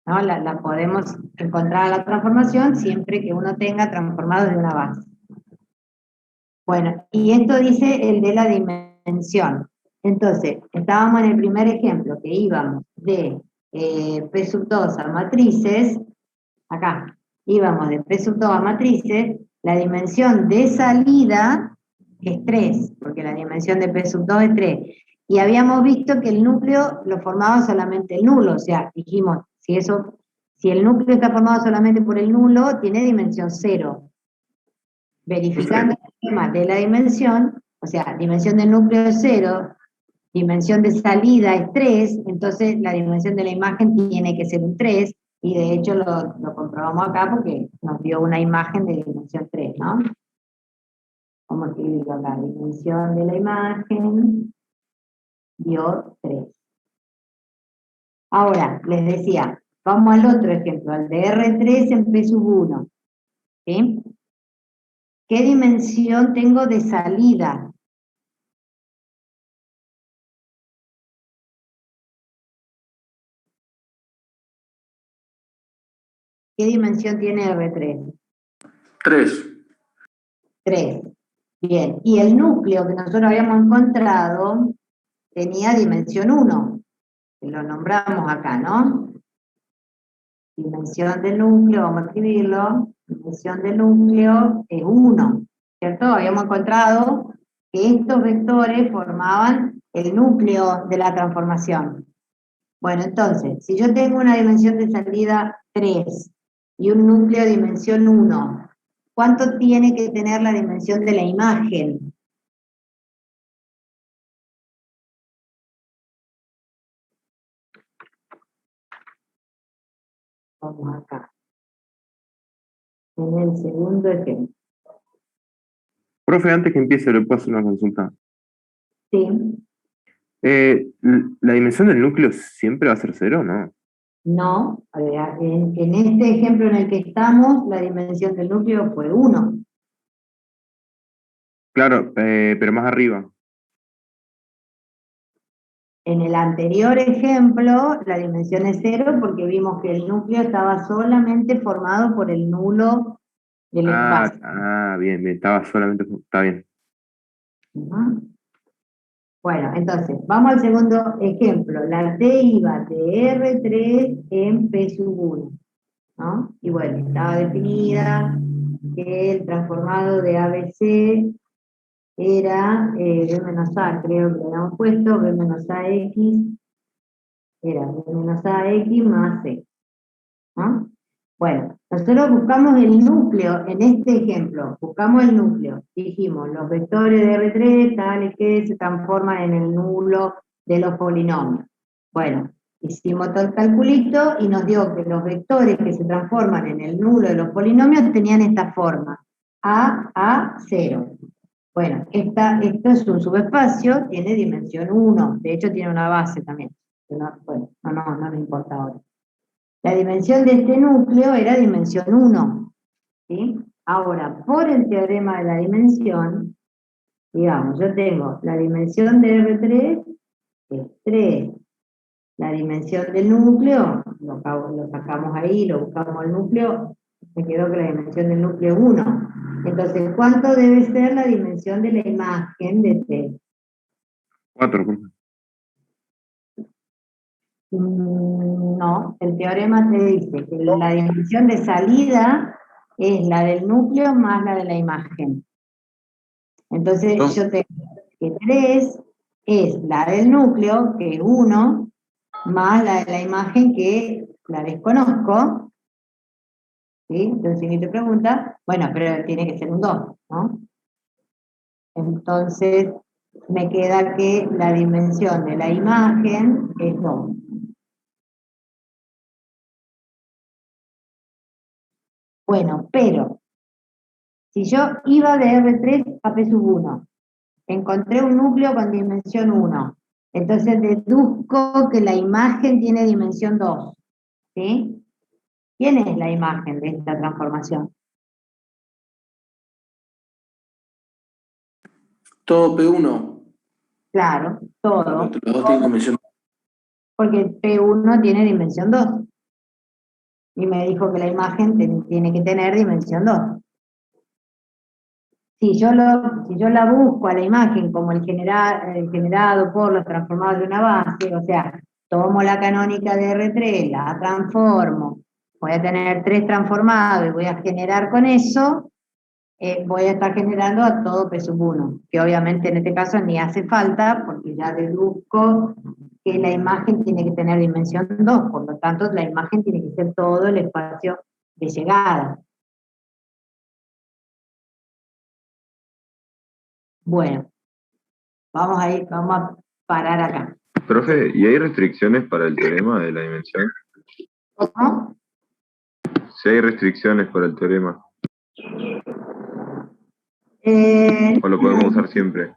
¿no? La podemos encontrar a la transformación siempre que uno tenga transformados de una base. Bueno, y esto dice el de la dimensión. Entonces, estábamos en el primer ejemplo, que íbamos de P sub 2 a matrices, acá, íbamos de P sub 2 a matrices, la dimensión de salida es 3, porque la dimensión de P sub 2 es 3. Y habíamos visto que el núcleo lo formaba solamente el nulo, o sea, dijimos, si el núcleo está formado solamente por el nulo, tiene dimensión 0. Verificando el tema de la dimensión, o sea, dimensión del núcleo es 0, dimensión de salida es 3, entonces la dimensión de la imagen tiene que ser un 3, y de hecho lo comprobamos acá porque nos dio una imagen de dimensión 3, ¿no? Vamos a escribirlo acá: dimensión de la imagen dio 3. Ahora, les decía, vamos al otro ejemplo, al de R3 en P sub 1. ¿Sí? ¿Qué dimensión tengo de salida? ¿Qué dimensión tiene R3? 3. 3. Bien, y el núcleo que nosotros habíamos encontrado tenía dimensión 1, que lo nombramos acá, ¿no? Dimensión del núcleo, vamos a escribirlo, dimensión del núcleo es 1, ¿cierto? Habíamos encontrado que estos vectores formaban el núcleo de la transformación. Bueno, entonces, si yo tengo una dimensión de salida 3 y un núcleo de dimensión 1, ¿cuánto tiene que tener la dimensión de la imagen? Vamos acá. En el segundo ejemplo. Profe, antes que empiece, ¿le puedo hacer una consulta? Sí. ¿La dimensión del núcleo siempre va a ser 0, no? No, a ver, en este ejemplo en el que estamos, la dimensión del núcleo fue 1. Claro, pero más arriba. En el anterior ejemplo, la dimensión es 0 porque vimos que el núcleo estaba solamente formado por el nulo del espacio. Bien, bien, está bien. Ujú. Bueno, entonces, vamos al segundo ejemplo. La T iba de R3 en P sub 1, ¿no? Y bueno, estaba definida que el transformado de ABC era B menos A, creo que le habíamos puesto, B menos AX, era B menos AX más C, ¿no? Bueno, nosotros buscamos el núcleo, en este ejemplo, buscamos el núcleo, dijimos, los vectores de R3 tales que se transforman en el nulo de los polinomios. Bueno, hicimos todo el calculito y nos dio que los vectores que se transforman en el nulo de los polinomios tenían esta forma, A 0. Bueno, esto es un subespacio, tiene dimensión 1, de hecho tiene una base también, bueno, no me importa ahora. La dimensión de este núcleo era dimensión 1, ¿sí? Ahora, por el teorema de la dimensión, digamos, yo tengo la dimensión de R3, que es 3, la dimensión del núcleo, lo sacamos ahí, lo buscamos el núcleo, me quedó que la dimensión del núcleo es 1. Entonces, ¿cuánto debe ser la dimensión de la imagen de T? 4, profe. No, el teorema te dice que la dimensión de salida es la del núcleo más la de la imagen. Entonces No. yo tengo que 3 es la del núcleo, que es 1, más la de la imagen que la desconozco. ¿Sí? Entonces si te pregunta, bueno, pero tiene que ser un 2, ¿no? Entonces me queda que la dimensión de la imagen es 2. Bueno, pero si yo iba de R3 a P sub 1, encontré un núcleo con dimensión 1, entonces deduzco que la imagen tiene dimensión 2, ¿sí? ¿Quién es la imagen de esta transformación? Todo P1. Claro, todo, Los dos tienen dimensión. porque P1 tiene dimensión 2, y me dijo que la imagen tiene que tener dimensión 2. Si yo la busco a la imagen como el generado por los transformados de una base, o sea, tomo la canónica de R3, la transformo, voy a tener 3 transformados y voy a generar con eso, voy a estar generando a todo P sub 1, que obviamente en este caso ni hace falta, porque ya deduzco que la imagen tiene que tener dimensión 2, por lo tanto la imagen tiene que ser todo el espacio de llegada. Bueno, vamos a parar acá. Profe, ¿y hay restricciones para el teorema de la dimensión? ¿Cómo? Si hay restricciones para el teorema, ¿o lo podemos usar siempre?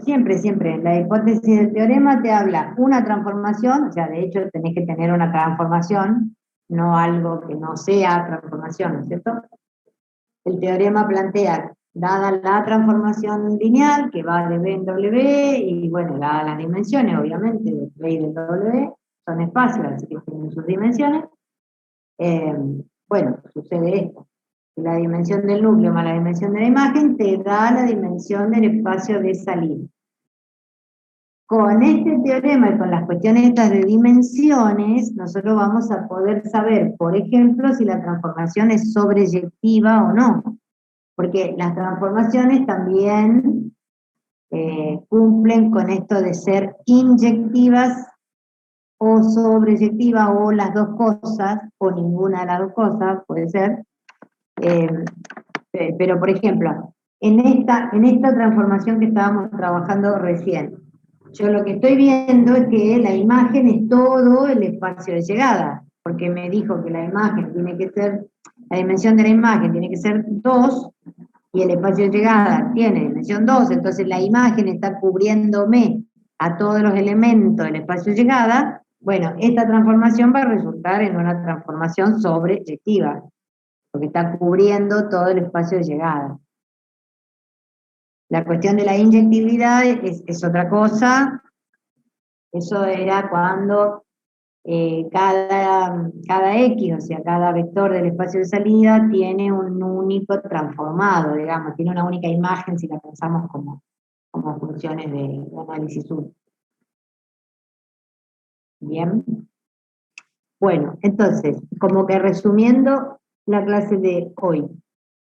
Siempre. La hipótesis del teorema te habla una transformación, o sea, de hecho tenés que tener una transformación, no algo que no sea transformación, ¿no es cierto? El teorema plantea, dada la transformación lineal, que va de B en W, y bueno, dadas las dimensiones, obviamente, de B y de W, son espacios, así que tienen sus dimensiones, bueno, sucede esto. La dimensión del núcleo más la dimensión de la imagen te da la dimensión del espacio de salida. Con este teorema y con las cuestiones estas de dimensiones, nosotros vamos a poder saber, por ejemplo, si la transformación es sobreyectiva o no. Porque las transformaciones también cumplen con esto de ser inyectivas o sobreyectiva, o las dos cosas, o ninguna de las dos cosas, puede ser. Pero, por ejemplo, en esta transformación que estábamos trabajando recién, yo lo que estoy viendo es que la imagen es todo el espacio de llegada, porque me dijo que la imagen tiene que ser, la dimensión de la imagen tiene que ser 2, y el espacio de llegada tiene dimensión 2, entonces la imagen está cubriéndome a todos los elementos del espacio de llegada. Bueno, esta transformación va a resultar en una transformación sobreyectiva, porque está cubriendo todo el espacio de llegada. La cuestión de la inyectibilidad es otra cosa. Eso era cuando cada X, o sea, cada vector del espacio de salida tiene un único transformado, digamos, tiene una única imagen si la pensamos como funciones de análisis 1. Bien. Bueno, entonces, como que resumiendo la clase de hoy,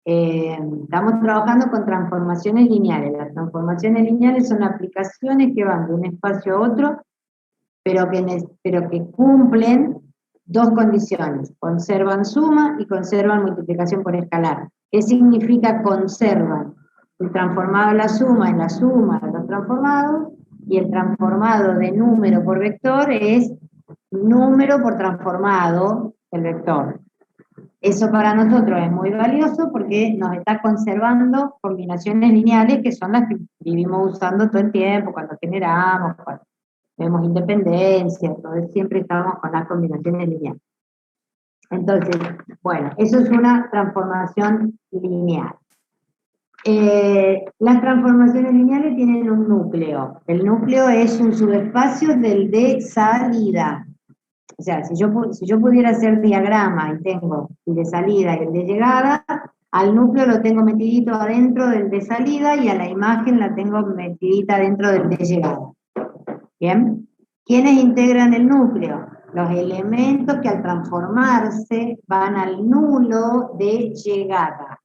estamos trabajando con transformaciones lineales. Las transformaciones lineales son aplicaciones que van de un espacio a otro, pero que cumplen dos condiciones: conservan suma y conservan multiplicación por escalar. ¿Qué significa conservan? El transformado de la suma es la suma de los transformados, y el transformado de número por vector es número por transformado del vector. Eso para nosotros es muy valioso porque nos está conservando combinaciones lineales que son las que vivimos usando todo el tiempo, cuando generamos, cuando vemos independencia, entonces siempre estamos con las combinaciones lineales. Entonces, bueno, eso es una transformación lineal. Las transformaciones lineales tienen un núcleo. El núcleo es un subespacio del de salida. O sea, si yo pudiera hacer diagrama y tengo el de salida y el de llegada, al núcleo lo tengo metidito adentro del de salida y a la imagen la tengo metidita dentro del de llegada. ¿Bien? ¿Quiénes integran el núcleo? Los elementos que al transformarse van al nulo de llegada.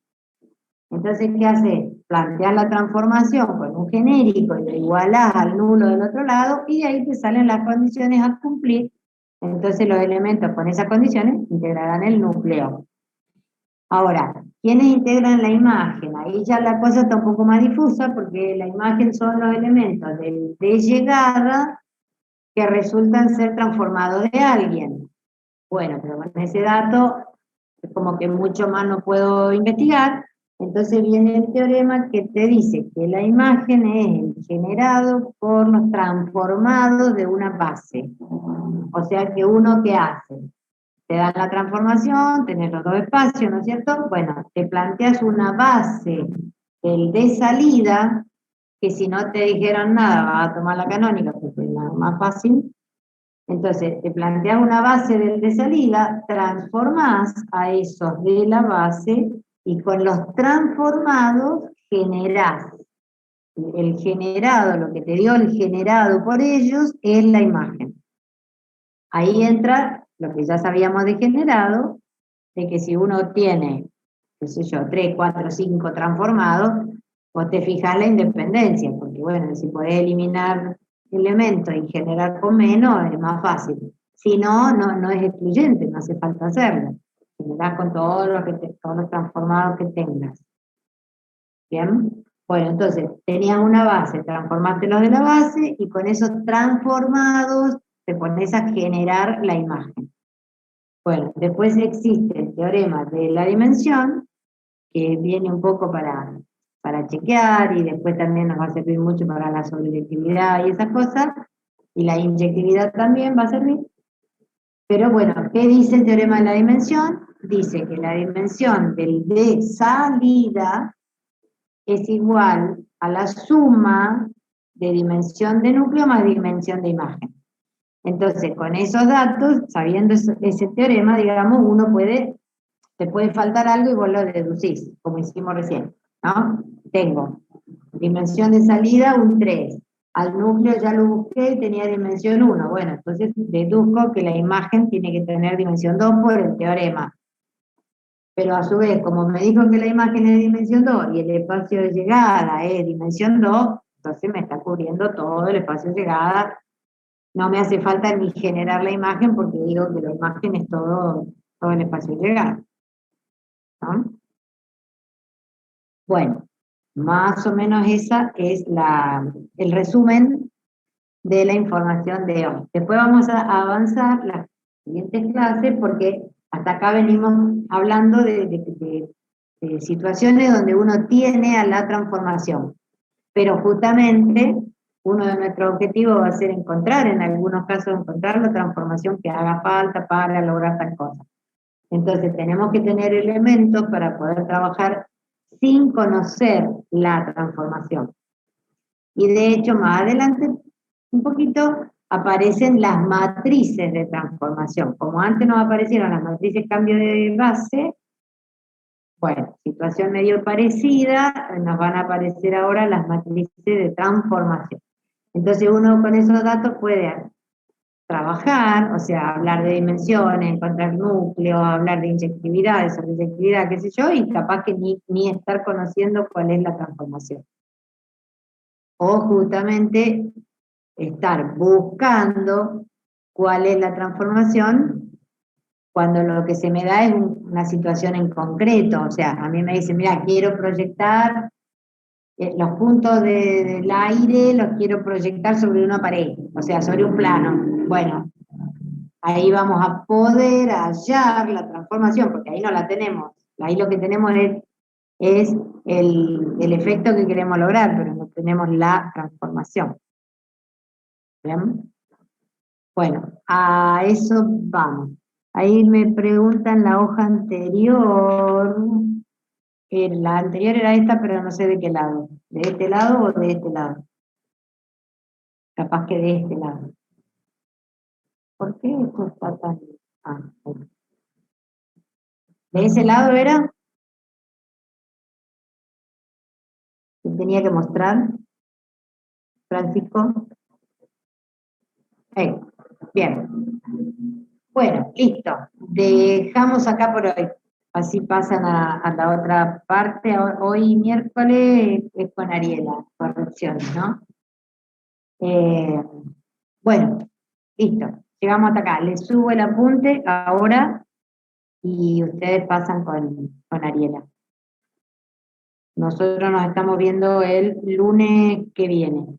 Entonces, ¿qué hace? Plantear la transformación con un genérico y lo igualás al nulo del otro lado, y de ahí te salen las condiciones a cumplir. Entonces los elementos con esas condiciones integrarán el núcleo. Ahora, ¿quiénes integran la imagen? Ahí ya la cosa está un poco más difusa, porque la imagen son los elementos de llegada que resultan ser transformados de alguien. Bueno, pero con ese dato es como que mucho más no puedo investigar. Entonces viene el teorema que te dice que la imagen es el generado por los transformados de una base. O sea que uno, ¿qué hace? Te dan la transformación, tenés los dos espacios, ¿no es cierto? Bueno, te planteas una base del de salida, que si no te dijeron nada vas a tomar la canónica, porque es la más fácil. Entonces, te planteas una base del de salida, transformás a esos de la base, y con los transformados generás. El generado, lo que te dio el generado por ellos, es la imagen. Ahí entra lo que ya sabíamos de generado, de que si uno tiene, qué sé yo, 3, 4, 5 transformados, vos te fijás la independencia, porque bueno, si podés eliminar elementos y generar con menos, es más fácil. Si no, no es excluyente, no hace falta hacerlo. Generás con todos los transformados que tengas. ¿Bien? Bueno, entonces, tenías una base, transformaste los de la base, y con esos transformados te pones a generar la imagen. Bueno, después existe el teorema de la dimensión, que viene un poco para chequear, y después también nos va a servir mucho para la sobreyectividad y esas cosas, y la inyectividad también va a servir. Pero bueno, ¿qué dice el teorema de la dimensión? Dice que la dimensión del de salida es igual a la suma de dimensión de núcleo más dimensión de imagen. Entonces, con esos datos, sabiendo ese teorema, digamos, te puede faltar algo y vos lo deducís, como hicimos recién, ¿no? Tengo dimensión de salida un 3, al núcleo ya lo busqué y tenía dimensión 1, bueno, entonces deduzco que la imagen tiene que tener dimensión 2 por el teorema. Pero a su vez, como me dijo que la imagen es de dimensión 2 y el espacio de llegada es dimensión 2, entonces me está cubriendo todo el espacio de llegada, no me hace falta ni generar la imagen porque digo que la imagen es todo el espacio llegado, ¿no? Bueno, más o menos esa es el resumen de la información de hoy. Después vamos a avanzar las siguientes clases porque hasta acá venimos hablando de situaciones donde uno tiene a la transformación, pero justamente uno de nuestros objetivos va a ser encontrar, en algunos casos, encontrar la transformación que haga falta para lograr tal cosa. Entonces tenemos que tener elementos para poder trabajar sin conocer la transformación. Y de hecho, más adelante, un poquito, aparecen las matrices de transformación. Como antes nos aparecieron las matrices cambio de base, bueno, situación medio parecida, nos van a aparecer ahora las matrices de transformación. Entonces uno con esos datos puede trabajar, o sea, hablar de dimensiones, encontrar núcleos, hablar de inyectividad, de sobreyectividad, qué sé yo, y capaz que ni estar conociendo cuál es la transformación. O justamente estar buscando cuál es la transformación cuando lo que se me da es una situación en concreto. O sea, a mí me dicen, mira, quiero proyectar los puntos del aire, los quiero proyectar sobre una pared, o sea, sobre un plano. Bueno, ahí vamos a poder hallar la transformación, porque ahí no la tenemos. Ahí lo que tenemos es el efecto que queremos lograr, pero no tenemos la transformación. ¿Bien? Bueno, a eso vamos. Ahí me preguntan la hoja anterior. La anterior era esta, pero no sé de qué lado. ¿De este lado o de este lado? Capaz que de este lado. ¿Por qué esto está tan...? Ah, bueno. ¿De ese lado era? ¿Qué tenía que mostrar? Francisco. Bien. Bueno, listo. Dejamos acá por hoy. Así pasan a la otra parte. Hoy miércoles es con Ariela, correcciones, ¿no? Bueno, listo. Llegamos hasta acá. Les subo el apunte ahora y ustedes pasan con Ariela. Nosotros nos estamos viendo el lunes que viene.